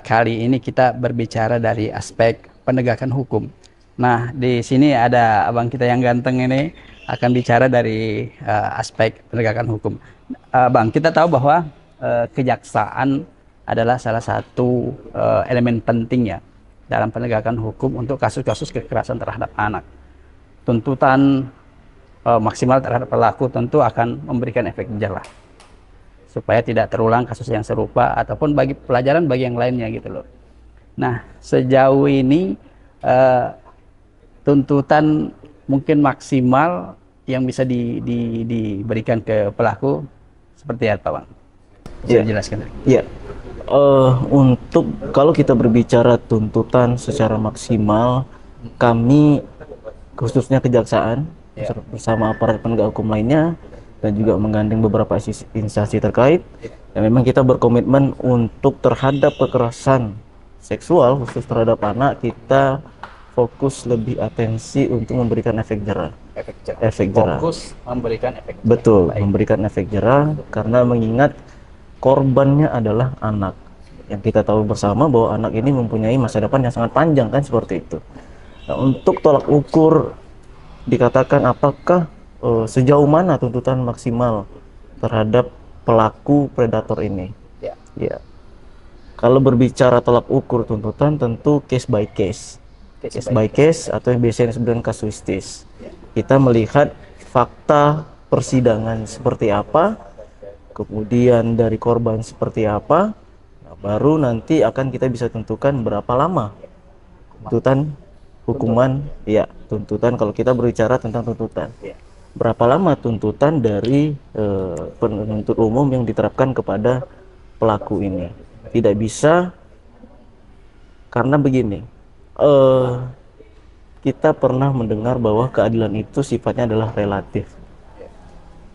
Kali ini kita berbicara dari aspek penegakan hukum. Nah, di sini ada abang kita yang ganteng ini akan bicara dari aspek penegakan hukum. Bang, kita tahu bahwa kejaksaan adalah salah satu elemen penting ya dalam penegakan hukum untuk kasus-kasus kekerasan terhadap anak. Tuntutan maksimal terhadap pelaku tentu akan memberikan efek jerah supaya tidak terulang kasus yang serupa ataupun bagi pelajaran bagi yang lainnya gitu loh. Nah, sejauh ini tuntutan mungkin maksimal yang bisa diberikan ke pelaku seperti apa, Bang? Bisa dijelaskan? Iya. Untuk kalau kita berbicara tuntutan secara maksimal, kami khususnya kejaksaan bersama aparat penegak hukum lainnya dan juga menggandeng beberapa instansi terkait, dan memang kita berkomitmen untuk terhadap kekerasan seksual khusus terhadap anak, kita fokus lebih atensi untuk memberikan efek jerah. Efek jerah. Fokus memberikan efek jerah. Betul, memberikan efek jerah karena mengingat korbannya adalah anak. Yang kita tahu bersama bahwa anak ini mempunyai masa depan yang sangat panjang kan, seperti itu. Nah, untuk tolak ukur dikatakan apakah sejauh mana tuntutan maksimal terhadap pelaku predator ini? Ya. Kalau berbicara tolak ukur tuntutan tentu case by case. Case by case atau yang biasanya disebut dengan kasuistis. Kita melihat fakta persidangan seperti apa, kemudian dari korban seperti apa, nah, baru nanti akan kita bisa tentukan berapa lama tuntutan hukuman, ya tuntutan kalau kita berbicara tentang tuntutan. Berapa lama tuntutan dari penuntut umum yang diterapkan kepada pelaku ini. Tidak bisa, karena begini, kita pernah mendengar bahwa keadilan itu sifatnya adalah relatif.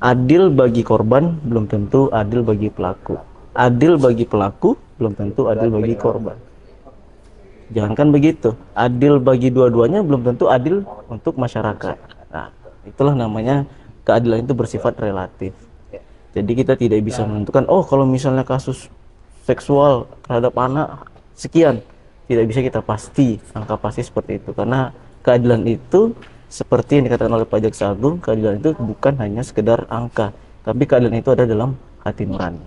Adil bagi korban belum tentu adil bagi pelaku. Adil bagi pelaku belum tentu adil bagi korban. Jangankan begitu, adil bagi dua-duanya belum tentu adil untuk masyarakat. Nah, itulah namanya keadilan itu bersifat relatif. Jadi kita tidak bisa menentukan, oh kalau misalnya kasus seksual terhadap anak sekian, tidak bisa kita pasti, angka pasti seperti itu. Karena keadilan itu seperti yang dikatakan oleh Pak Jaksa Agung, keadilan itu bukan hanya sekedar angka, tapi keadilan itu ada dalam hati nurani.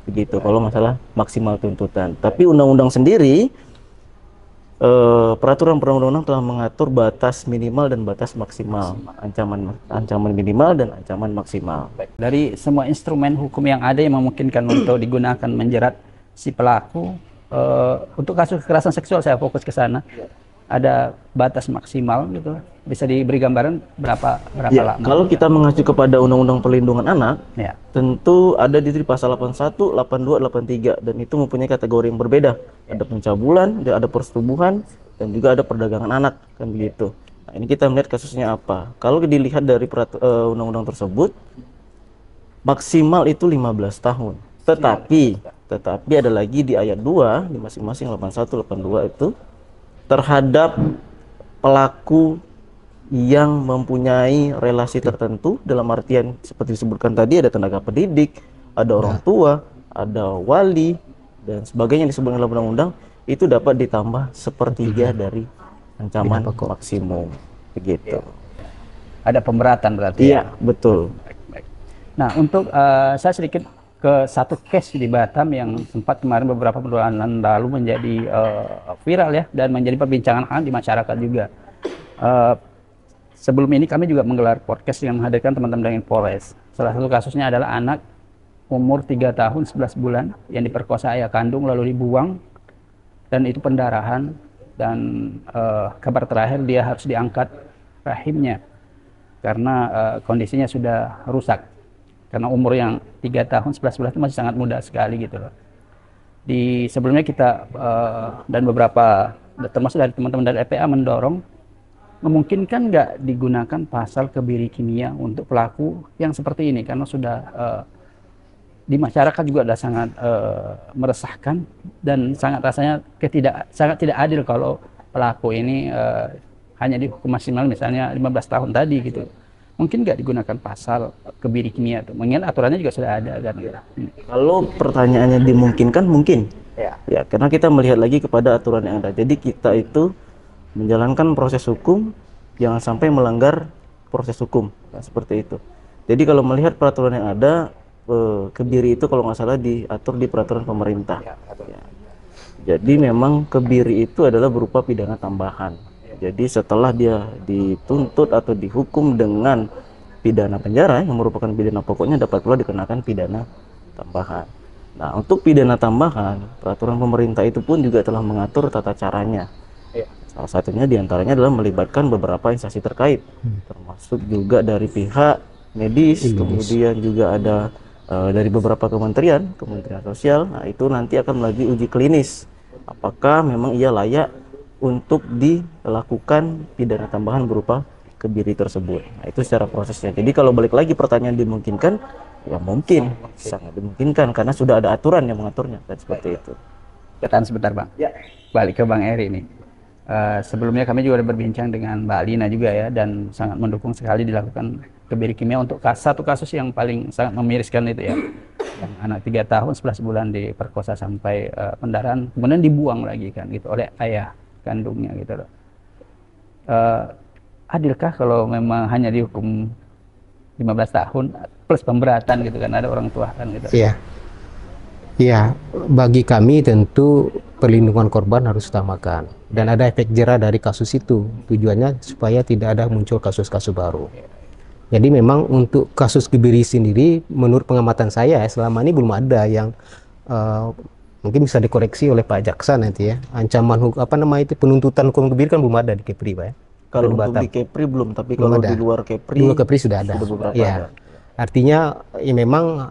Begitu kalau masalah maksimal tuntutan. Tapi undang-undang sendiri, peraturan perundang-undangan telah mengatur batas minimal dan batas maksimal, ancaman minimal dan ancaman maksimal. Dari semua instrumen hukum yang ada yang memungkinkan untuk digunakan menjerat si pelaku, untuk kasus kekerasan seksual saya fokus ke sana. Ada batas maksimal gitu, bisa diberi gambaran berapa ya, lama? Kalau kita mengacu kepada Undang-Undang Perlindungan Anak, ya, tentu ada di pasal 81, 82, 83, dan itu mempunyai kategori yang berbeda. Ada pencabulan, ada persetubuhan, dan juga ada perdagangan anak, kan begitu. Nah, ini kita melihat kasusnya apa. Kalau dilihat dari undang-undang tersebut, maksimal itu 15 tahun. Tetapi ada lagi di ayat 2 di masing-masing 81, 82 itu, terhadap pelaku yang mempunyai relasi tertentu, dalam artian seperti disebutkan tadi, ada tenaga pendidik, ada orang tua, ada wali, dan sebagainya yang disebutkan dalam undang-undang, itu dapat ditambah sepertiga dari ancaman maksimum. Begitu. Ada pemberatan berarti? Iya, betul. Baik. Nah, untuk saya sedikit ke satu case di Batam yang sempat kemarin beberapa bulan lalu menjadi viral ya, dan menjadi perbincangan hangat di masyarakat juga. Sebelum ini kami juga menggelar podcast yang menghadirkan teman-teman dari Polres. Salah satu kasusnya adalah anak umur 3 tahun 11 bulan yang diperkosa ayah kandung lalu dibuang, dan itu pendarahan, dan kabar terakhir dia harus diangkat rahimnya karena kondisinya sudah rusak. Karena umur yang 3 tahun 11 bulan itu masih sangat muda sekali gitu loh. Di sebelumnya kita dan beberapa termasuk dari teman-teman dari EPA mendorong memungkinkan nggak digunakan pasal kebiri kimia untuk pelaku yang seperti ini, karena sudah di masyarakat juga sudah sangat meresahkan dan rasanya sangat tidak adil kalau pelaku ini hanya dihukum maksimal misalnya 15 tahun tadi gitu. Mungkin nggak digunakan pasal kebiri kimia itu? Mengingat aturannya juga sudah ada kan? Kalau pertanyaannya dimungkinkan, mungkin. Ya, karena kita melihat lagi kepada aturan yang ada. Jadi kita itu menjalankan proses hukum, jangan sampai melanggar proses hukum, nah, seperti itu. Jadi kalau melihat peraturan yang ada, kebiri itu kalau nggak salah diatur di peraturan pemerintah. Ya. Jadi memang kebiri itu adalah berupa pidana tambahan. Jadi setelah dia dituntut atau dihukum dengan pidana penjara yang merupakan pidana pokoknya, dapat pula dikenakan pidana tambahan. Nah, untuk pidana tambahan, peraturan pemerintah itu pun juga telah mengatur tata caranya. Salah satunya diantaranya adalah melibatkan beberapa instansi terkait, termasuk juga dari pihak medis, kemudian juga ada dari beberapa kementerian, Kementerian Sosial. Nah, itu nanti akan melalui uji klinis, apakah memang ia layak untuk dilakukan pidana tambahan berupa kebiri tersebut. Nah, itu secara prosesnya. Jadi kalau balik lagi pertanyaan dimungkinkan, ya mungkin, sangat dimungkinkan karena sudah ada aturan yang mengaturnya, dan seperti itu. Tahan sebentar Bang, balik ke Bang Eri nih. Sebelumnya kami juga ada berbincang dengan Mbak Lina juga ya, dan sangat mendukung sekali dilakukan kebiri kimia untuk satu kasus yang paling sangat memiriskan itu ya, yang anak 3 tahun 11 bulan diperkosa sampai pendarahan, kemudian dibuang lagi kan gitu oleh ayah kandungnya gitu loh. Adilkah kalau memang hanya dihukum 15 tahun plus pemberatan gitu kan, ada orang tua kan gitu? Iya. Ya, bagi kami tentu perlindungan korban harus utamakan dan ada efek jerah dari kasus itu. Tujuannya supaya tidak ada muncul kasus-kasus baru. Jadi memang untuk kasus kebiri sendiri, menurut pengamatan saya selama ini belum ada yang mungkin bisa dikoreksi oleh Pak Jaksa nanti ya. Ancaman penuntutan hukum kebiri kan belum ada di Kepri, Pak ya. Kalau untuk di Kepri belum, tapi kalau di luar Kepri, sudah ada. Sudah Ya. ada. Artinya ya memang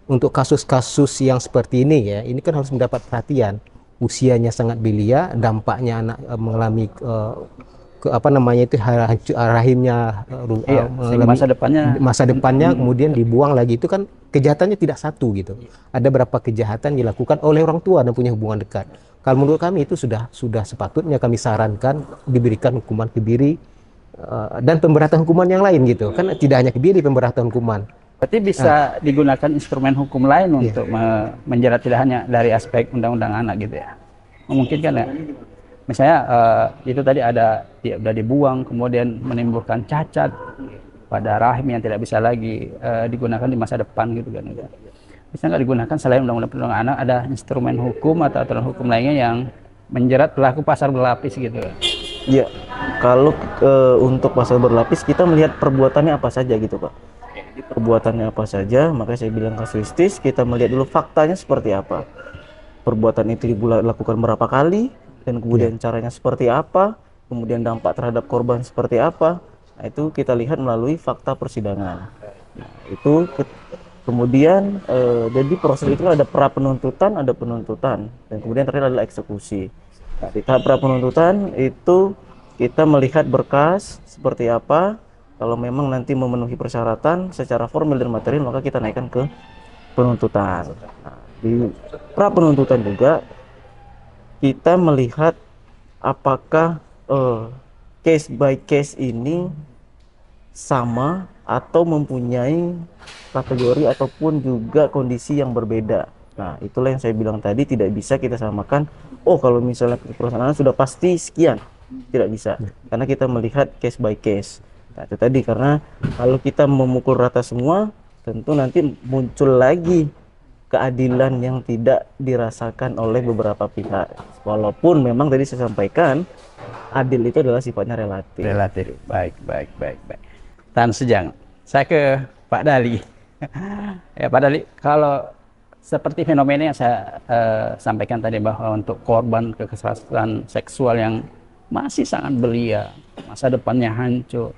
untuk kasus-kasus yang seperti ini ya, ini kan harus mendapat perhatian. Usianya sangat belia, dampaknya anak mengalami rahimnya masa depannya kemudian dibuang lagi, itu kan kejahatannya tidak satu gitu. Ada berapa kejahatan dilakukan oleh orang tua dan punya hubungan dekat. Kalau menurut kami itu sudah sepatutnya kami sarankan diberikan hukuman kebiri dan pemberatan hukuman yang lain gitu. Kan tidak hanya kebiri, pemberatan hukuman. Berarti bisa digunakan instrumen hukum lain untuk menjerat, tidak hanya dari aspek undang-undang anak gitu ya. Memungkinkan ya? Misalnya itu tadi ada udah dibuang, kemudian menimbulkan cacat pada rahim yang tidak bisa lagi digunakan di masa depan gitu kan. Bisa nggak digunakan selain undang-undang perlindungan anak, ada instrumen hukum atau aturan hukum lainnya yang menjerat pelaku pasar berlapis gitu? Ya, kalau untuk pasal berlapis kita melihat perbuatannya apa saja gitu Pak. Perbuatannya apa saja, makanya saya bilang kasuistis, kita melihat dulu faktanya seperti apa. Perbuatan itu dilakukan berapa kali, dan kemudian caranya seperti apa, kemudian dampak terhadap korban seperti apa. Nah, itu kita lihat melalui fakta persidangan. Nah, itu kemudian jadi proses itu ada pra penuntutan, ada penuntutan, dan kemudian terakhir adalah eksekusi. Nah, di tahap pra penuntutan itu kita melihat berkas seperti apa. Kalau memang nanti memenuhi persyaratan secara formal dan material, maka kita naikkan ke penuntutan. Nah, di pra penuntutan juga kita melihat apakah case by case ini sama atau mempunyai kategori ataupun juga kondisi yang berbeda. Nah, itulah yang saya bilang tadi, tidak bisa kita samakan, oh kalau misalnya perusahaan sudah pasti sekian. Tidak bisa, karena kita melihat case by case. Nah, itu tadi, karena kalau kita memukul rata semua, tentu nanti muncul lagi keadilan yang tidak dirasakan oleh beberapa pihak. Walaupun memang tadi saya sampaikan, adil itu adalah sifatnya relatif. Relatif, baik. Tahan sejang. Saya ke Pak Dali. Ya Pak Dali, kalau seperti fenomena yang saya sampaikan tadi, bahwa untuk korban kekerasan seksual yang masih sangat belia, masa depannya hancur,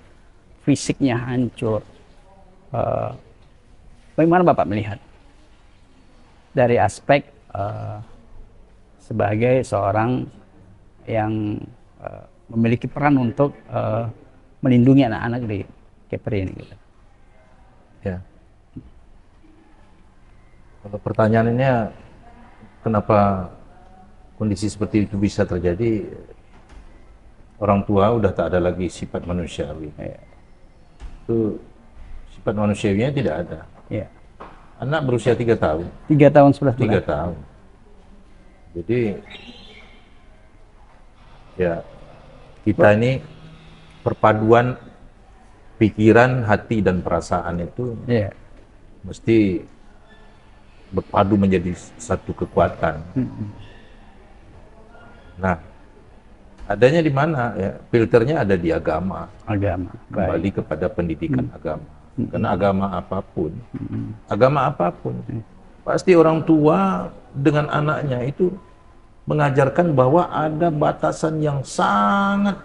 fisiknya hancur, bagaimana Bapak melihat dari aspek sebagai seorang yang memiliki peran untuk melindungi anak-anak di Kepri ini gitu? Ya. Kalau pertanyaannya kenapa kondisi seperti itu bisa terjadi, orang tua udah tak ada lagi sifat manusiawi. Ya. Itu sifat manusiawinya tidak ada. Ya. Anak berusia 3 tahun. 3 tahun 11 bulan. 3 tahun. Jadi Ya, kita ini perpaduan pikiran, hati dan perasaan itu mesti berpadu menjadi satu kekuatan. Nah, adanya di mana ya? Filternya ada di agama. Kembali kepada pendidikan agama. Karena agama apapun, pasti orang tua dengan anaknya itu mengajarkan bahwa ada batasan yang sangat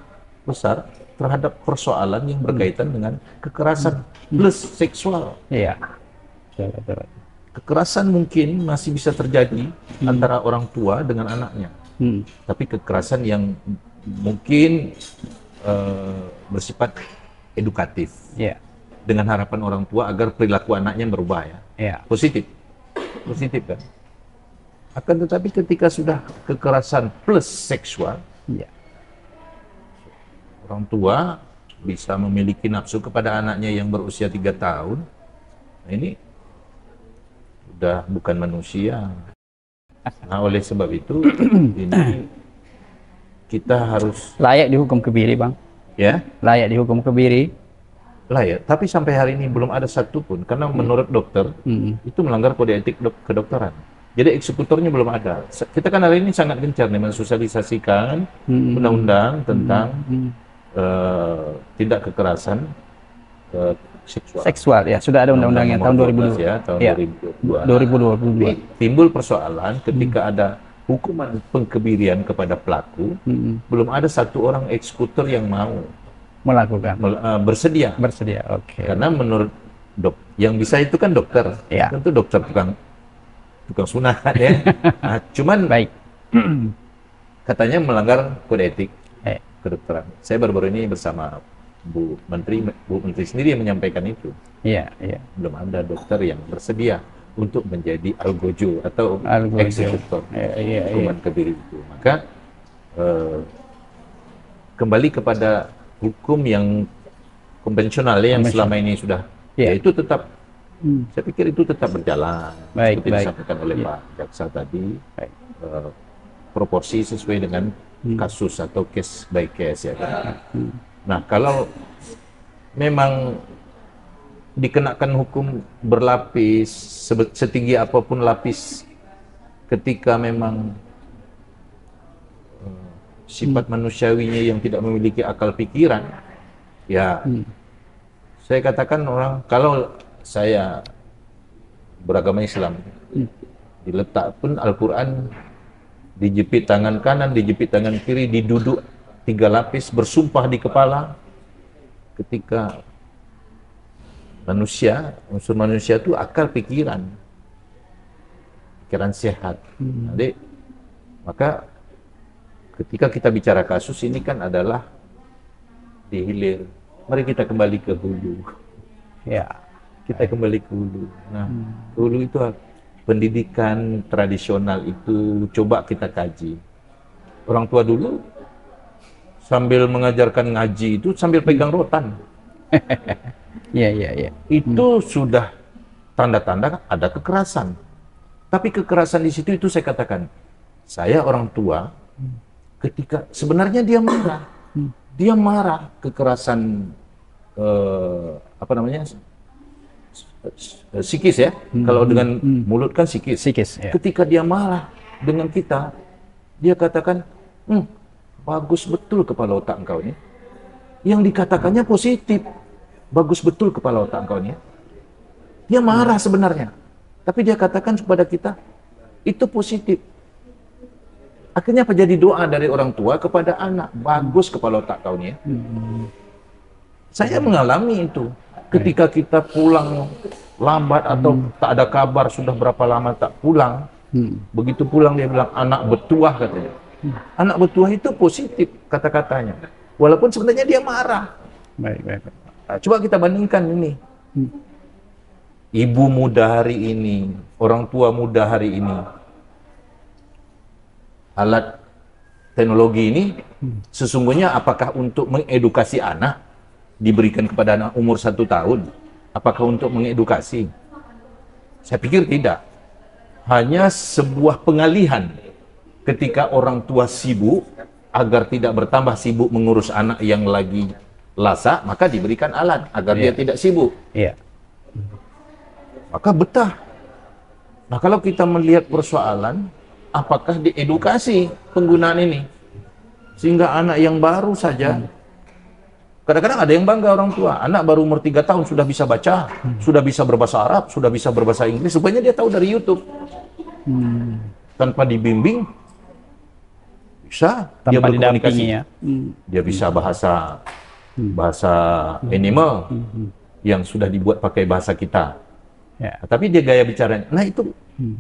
besar terhadap persoalan yang berkaitan dengan kekerasan plus seksual. Iya. Kekerasan mungkin masih bisa terjadi antara orang tua dengan anaknya. Tapi kekerasan yang mungkin bersifat edukatif, dengan harapan orang tua agar perilaku anaknya berubah positif kan. Akan tetapi ketika sudah kekerasan plus seksual, orang tua bisa memiliki nafsu kepada anaknya yang berusia 3 tahun, nah ini udah bukan manusia. Nah, oleh sebab itu ini kita harus layak dihukum kebiri, Bang. Ya, layak dihukum kebiri. Layak, tapi sampai hari ini belum ada satupun, karena menurut dokter itu melanggar kode etik kedokteran. Jadi eksekutornya belum ada. Kita kan hari ini sangat gencar nih mensosialisasikan undang-undang tentang tindak kekerasan seksual. Ya, sudah ada undang-undangnya tahun 2022. Ya, tahun 2022. Timbul persoalan ketika ada hukuman pengkebirian kepada pelaku, belum ada satu orang eksekutor yang mau melakukan, bersedia. Oke. Karena menurut yang bisa itu kan dokter, tentu dokter tukang sunat ya. Nah, cuman katanya melanggar kode etik kedokteran. Saya baru-baru ini bersama Bu Menteri sendiri yang menyampaikan itu. Belum ada dokter yang bersedia untuk menjadi algojo atau eksekutor hukuman kebiri itu. Maka kembali kepada hukum yang konvensional yang selama ini sudah, itu tetap, saya pikir itu tetap berjalan. Seperti disampaikan oleh Pak Jaksa tadi, proporsi sesuai dengan kasus atau case by case ya kan. Nah, kalau memang dikenakan hukum berlapis, setinggi apapun lapis, ketika memang sifat manusiawinya yang tidak memiliki akal pikiran, ya saya katakan orang, kalau saya beragama Islam, diletak pun Al-Quran, dijepit tangan kanan, dijepit tangan kiri, diduduk 3 lapis, bersumpah di kepala. Ketika manusia, unsur manusia itu akal pikiran sehat. Jadi, maka ketika kita bicara kasus ini kan adalah di hilir. Mari kita kembali ke hulu. Kita kembali ke hulu. Nah, hulu itu pendidikan tradisional itu coba kita kaji. Orang tua dulu sambil mengajarkan ngaji itu sambil pegang rotan. Itu sudah tanda-tanda ada kekerasan. Tapi kekerasan di situ itu saya katakan, saya orang tua ketika sebenarnya dia marah kekerasan psikis ya. Kalau dengan mulut kan psikis. Ketika dia marah dengan kita, dia katakan, bagus betul kepala otak engkau ini. Yang dikatakannya positif, bagus betul kepala otak engkau ini. Dia marah sebenarnya, tapi dia katakan kepada kita itu positif. Akhirnya apa, jadi doa dari orang tua kepada anak, bagus kepala otak kau ini. Saya mengalami itu. Ketika kita pulang lambat atau tak ada kabar, sudah berapa lama tak pulang, begitu pulang dia bilang anak betuah katanya. Anak betuah itu positif kata-katanya, walaupun sebenarnya dia marah. Nah, coba kita bandingkan ini. Ibu muda hari ini, orang tua muda hari ini, alat teknologi ini sesungguhnya apakah untuk mengedukasi anak, diberikan kepada anak umur 1 tahun, apakah untuk mengedukasi? Saya pikir tidak. Hanya sebuah pengalihan ketika orang tua sibuk, agar tidak bertambah sibuk mengurus anak yang lagi lasa, maka diberikan alat agar dia tidak sibuk. Maka betah. Nah, kalau kita melihat persoalan, apakah diedukasi penggunaan ini? Sehingga anak yang baru saja, kadang-kadang ada yang bangga orang tua, anak baru umur 3 tahun sudah bisa baca, sudah bisa berbahasa Arab, sudah bisa berbahasa Inggris, supaya dia tahu dari YouTube. Tanpa dibimbing, bisa dia berkomunikasi. Dia bisa bahasa animal yang sudah dibuat pakai bahasa kita. Tapi dia gaya bicaranya. Nah, itu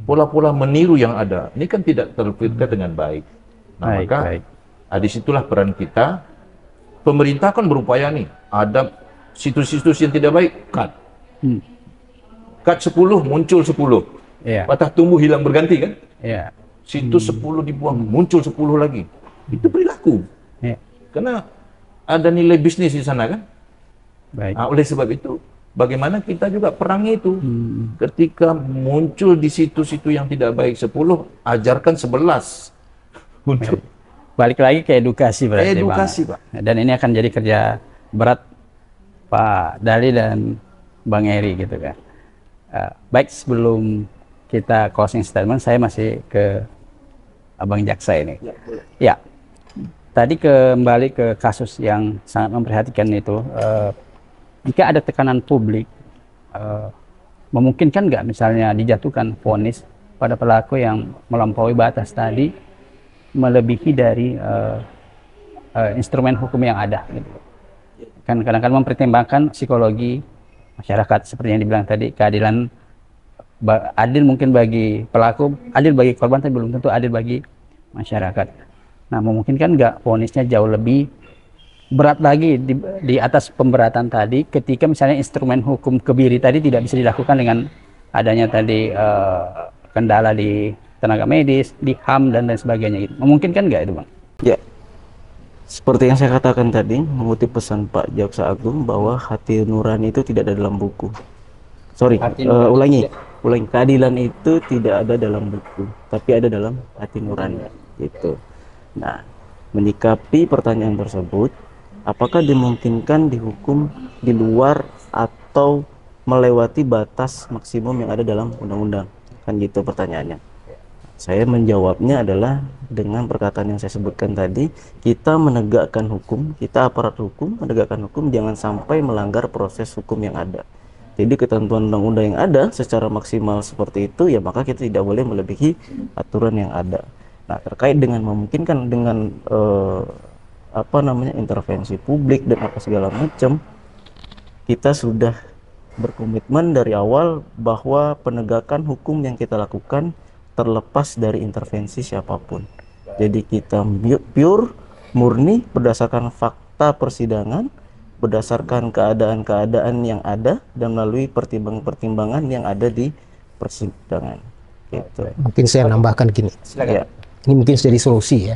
pola-pola meniru yang ada. Ini kan tidak terfilter dengan baik. Nah, maka disitulah peran kita. Pemerintah kan berupaya nih, ada situs-situs yang tidak baik, cut. Cut 10, muncul 10. Patah tumbuh hilang berganti kan? Situs 10 dibuang, muncul 10 lagi. Itu perilaku. Karena ada nilai bisnis di sana kan? Nah, oleh sebab itu, bagaimana kita juga perangi itu. Ketika muncul di situ-situ yang tidak baik 10, ajarkan 11. Untuk balik lagi ke edukasi berarti, edukasi, Bang. Dan ini akan jadi kerja berat Pak Dali dan Bang Eri gitu kan. Baik, sebelum kita closing statement, saya masih ke Abang Jaksa ini. Ya, tadi kembali ke kasus yang sangat memprihatinkan itu. Jika ada tekanan publik, memungkinkan nggak misalnya dijatuhkan vonis pada pelaku yang melampaui batas tadi, melebihi dari instrumen hukum yang ada, gitu. Kan kadang-kadang mempertimbangkan psikologi masyarakat, seperti yang dibilang tadi, keadilan adil mungkin bagi pelaku, adil bagi korban, tapi belum tentu adil bagi masyarakat. Nah, memungkinkan nggak vonisnya jauh lebih berat lagi di atas pemberatan tadi, ketika misalnya instrumen hukum kebiri tadi tidak bisa dilakukan dengan adanya tadi kendala di tenaga medis, di HAM dan lain sebagainya gitu. Memungkinkan nggak itu, Bang? Ya, seperti yang saya katakan tadi, mengutip pesan Pak Jaksa Agung bahwa hati nurani itu tidak ada dalam buku. Ulangi. Keadilan itu tidak ada dalam buku, tapi ada dalam hati nurani. Gitu. Nah, menyikapi pertanyaan tersebut, apakah dimungkinkan dihukum di luar atau melewati batas maksimum yang ada dalam undang-undang? Kan gitu pertanyaannya. Saya menjawabnya adalah dengan perkataan yang saya sebutkan tadi, kita menegakkan hukum, kita aparat hukum menegakkan hukum, jangan sampai melanggar proses hukum yang ada. Jadi ketentuan undang-undang yang ada secara maksimal seperti itu, ya maka kita tidak boleh melebihi aturan yang ada. Nah, terkait dengan memungkinkan dengan intervensi publik dan apa segala macam, kita sudah berkomitmen dari awal bahwa penegakan hukum yang kita lakukan terlepas dari intervensi siapapun. Jadi kita pure, murni berdasarkan fakta persidangan, berdasarkan keadaan-keadaan yang ada dan melalui pertimbangan-pertimbangan yang ada di persidangan. Gitu. Mungkin saya nambahkan gini. Ya. Ini mungkin jadi solusi ya.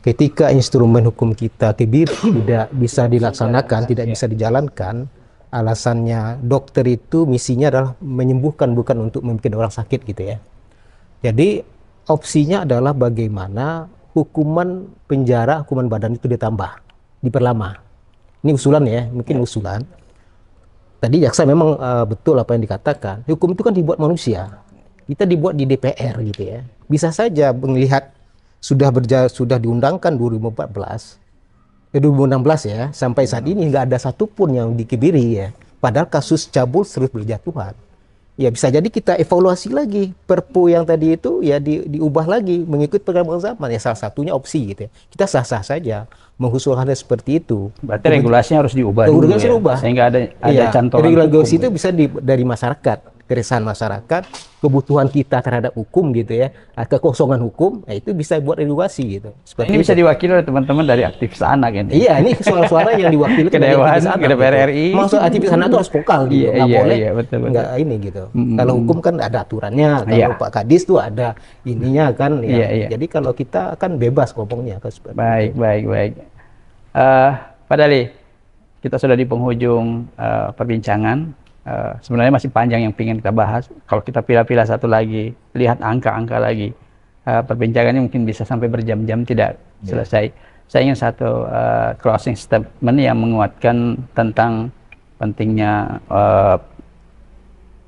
Ketika instrumen hukum kita kebiri tidak bisa dilaksanakan, tidak bisa dijalankan, alasannya dokter itu misinya adalah menyembuhkan, bukan untuk membuat orang sakit gitu ya. Jadi opsinya adalah bagaimana hukuman penjara, hukuman badan itu ditambah, diperlama. Ini usulan ya, mungkin usulan. Tadi jaksa memang betul apa yang dikatakan. Hukum itu kan dibuat manusia. Kita dibuat di DPR gitu ya. Bisa saja melihat sudah diundangkan 2016 ya, sampai saat ini nggak ada satupun yang dikebiri ya. Padahal kasus cabul terus berjatuhan. Ya bisa jadi kita evaluasi lagi Perpu yang tadi itu ya diubah lagi mengikut perkembangan zaman ya, salah satunya opsi gitu ya. Kita sah-sah saja mengusulkannya seperti itu. Berarti regulasinya harus diubah dulu ya, sehingga ada cantolan regulasi hukum. Itu bisa dari masyarakat, keresahan masyarakat, kebutuhan kita terhadap hukum gitu ya, kekosongan hukum, nah itu bisa buat regulasi gitu. Seperti ini bisa diwakili oleh teman-teman dari aktivis anak ini. Iya, ini suara-suara yang diwakili ke Dewan, ke DPR RI. Maksud aktivis anak itu harus vokal gitu, nggak boleh, betul. nggak ini gitu. Kalau hukum kan ada aturannya, kalau Pak Kadis tuh ada ininya kan. Jadi kalau kita kan bebas ngomongnya. Baik. Pak Dali, kita sudah di penghujung perbincangan. Sebenarnya masih panjang yang ingin kita bahas. Kalau kita pilih-pilih satu lagi, lihat angka-angka lagi, perbincangannya mungkin bisa sampai berjam-jam tidak selesai. saya ingin satu closing statement yang menguatkan tentang pentingnya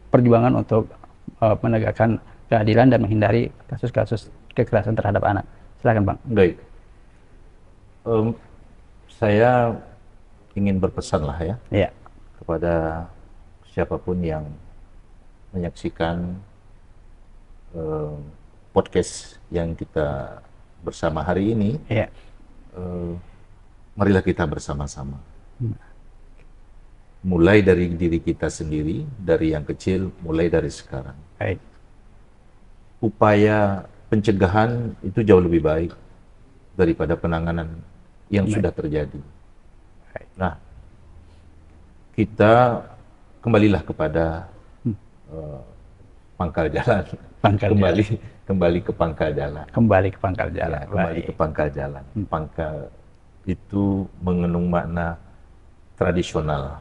perjuangan untuk menegakkan keadilan dan menghindari kasus-kasus kekerasan terhadap anak. Silakan Bang. Baik. Saya ingin berpesan lah ya, kepada siapapun yang menyaksikan podcast yang kita bersama hari ini. Marilah kita bersama-sama. Mulai dari diri kita sendiri, dari yang kecil, mulai dari sekarang. Baik. Upaya pencegahan itu jauh lebih baik daripada penanganan yang sudah terjadi. Nah, kita kembalilah kepada pangkal jalan. Kembali ke pangkal jalan. Kembali ke pangkal jalan. Ya, kembali ke pangkal jalan. Pangkal itu mengandung makna tradisional.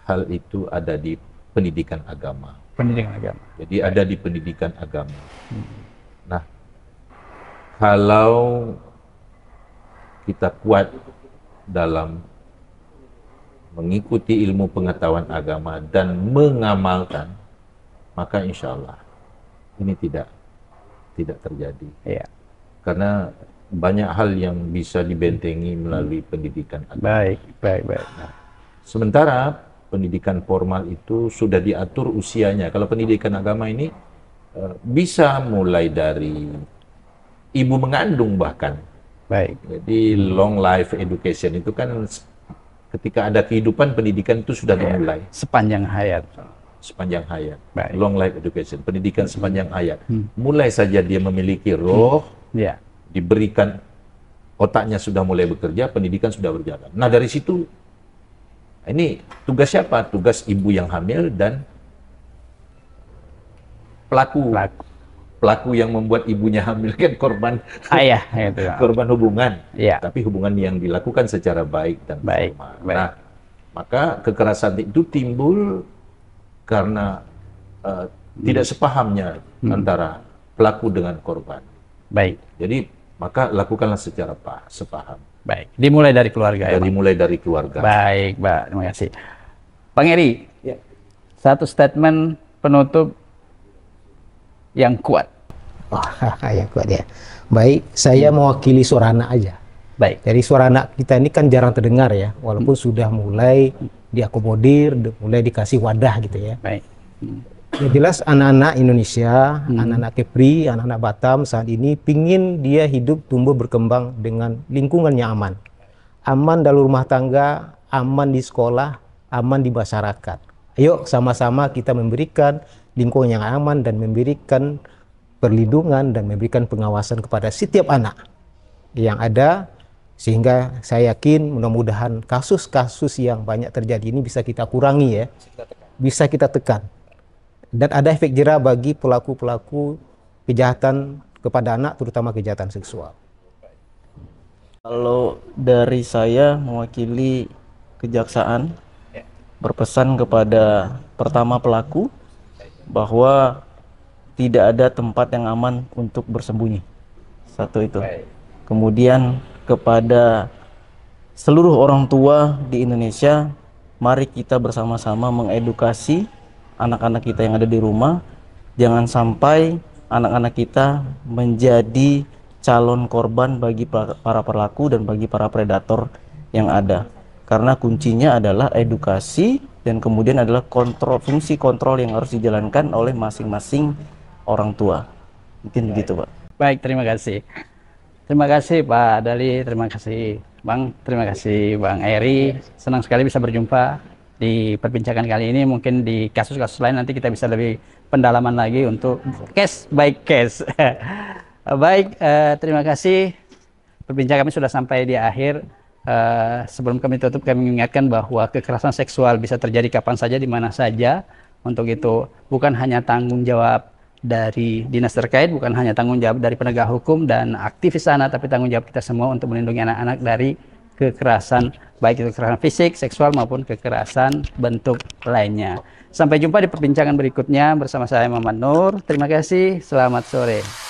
Hal itu ada di pendidikan agama. Pendidikan agama. Jadi ada di pendidikan agama. Nah, kalau kita kuat dalam mengikuti ilmu pengetahuan agama dan mengamalkan, maka insya Allah ini tidak terjadi. Karena banyak hal yang bisa dibentengi melalui pendidikan agama. Baik. Sementara pendidikan formal itu sudah diatur usianya. Kalau pendidikan agama ini bisa mulai dari ibu mengandung bahkan. Baik. Jadi long life education itu kan ketika ada kehidupan, pendidikan itu sudah dimulai. Sepanjang hayat. Baik. Long life education, pendidikan sepanjang hayat. Mulai saja dia memiliki roh, diberikan otaknya sudah mulai bekerja, pendidikan sudah berjalan. Nah dari situ, ini tugas siapa? Tugas ibu yang hamil dan pelaku yang membuat ibunya hamil kan korban ayah itu. Korban hubungan. Tapi hubungan yang dilakukan secara baik dan formal. Nah, maka kekerasan itu timbul karena tidak sepahamnya antara pelaku dengan korban. Baik. Jadi maka lakukanlah secara sepaham. Baik. Dimulai dari keluarga. Dimulai dari keluarga. Baik, Mbak. Terima kasih. Bang Eri, satu statement penutup yang kuat. Yang kuat ya. Baik, saya mewakili suara anak aja. Baik. Jadi suara anak kita ini kan jarang terdengar ya, walaupun sudah mulai diakomodir, mulai dikasih wadah gitu ya. Baik. Yang jelas anak-anak Indonesia, anak-anak Kepri, anak-anak Batam saat ini pingin dia hidup, tumbuh, berkembang dengan lingkungan yang aman. Aman dalam rumah tangga, aman di sekolah, aman di masyarakat. Ayo sama-sama kita memberikan lingkungan yang aman dan memberikan perlindungan dan memberikan pengawasan kepada setiap anak yang ada, sehingga saya yakin mudah-mudahan kasus-kasus yang banyak terjadi ini bisa kita kurangi ya, bisa kita tekan, dan ada efek jera bagi pelaku-pelaku kejahatan kepada anak, terutama kejahatan seksual. Kalau dari saya mewakili kejaksaan, berpesan kepada pertama pelaku bahwa tidak ada tempat yang aman untuk bersembunyi. Satu itu. Kemudian kepada seluruh orang tua di Indonesia, mari kita bersama-sama mengedukasi anak-anak kita yang ada di rumah. Jangan sampai anak-anak kita menjadi calon korban bagi para pelaku dan bagi para predator yang ada. Karena kuncinya adalah edukasi dan kemudian adalah fungsi kontrol yang harus dijalankan oleh masing-masing orang tua. Mungkin begitu, Pak. Baik, terima kasih. Terima kasih Pak Dali, terima kasih Bang, terima kasih Bang Eri. Senang sekali bisa berjumpa di perbincangan kali ini. Mungkin di kasus-kasus lain nanti kita bisa lebih pendalaman lagi untuk case by case. Baik, terima kasih. Perbincangan kami sudah sampai di akhir. Sebelum kami tutup, kami mengingatkan bahwa kekerasan seksual bisa terjadi kapan saja, di mana saja. Untuk itu bukan hanya tanggung jawab dari dinas terkait, bukan hanya tanggung jawab dari penegak hukum dan aktivis sana, tapi tanggung jawab kita semua untuk melindungi anak-anak dari kekerasan, baik itu kekerasan fisik, seksual maupun kekerasan bentuk lainnya. Sampai jumpa di perbincangan berikutnya bersama saya Muhammad Nur. Terima kasih, selamat sore.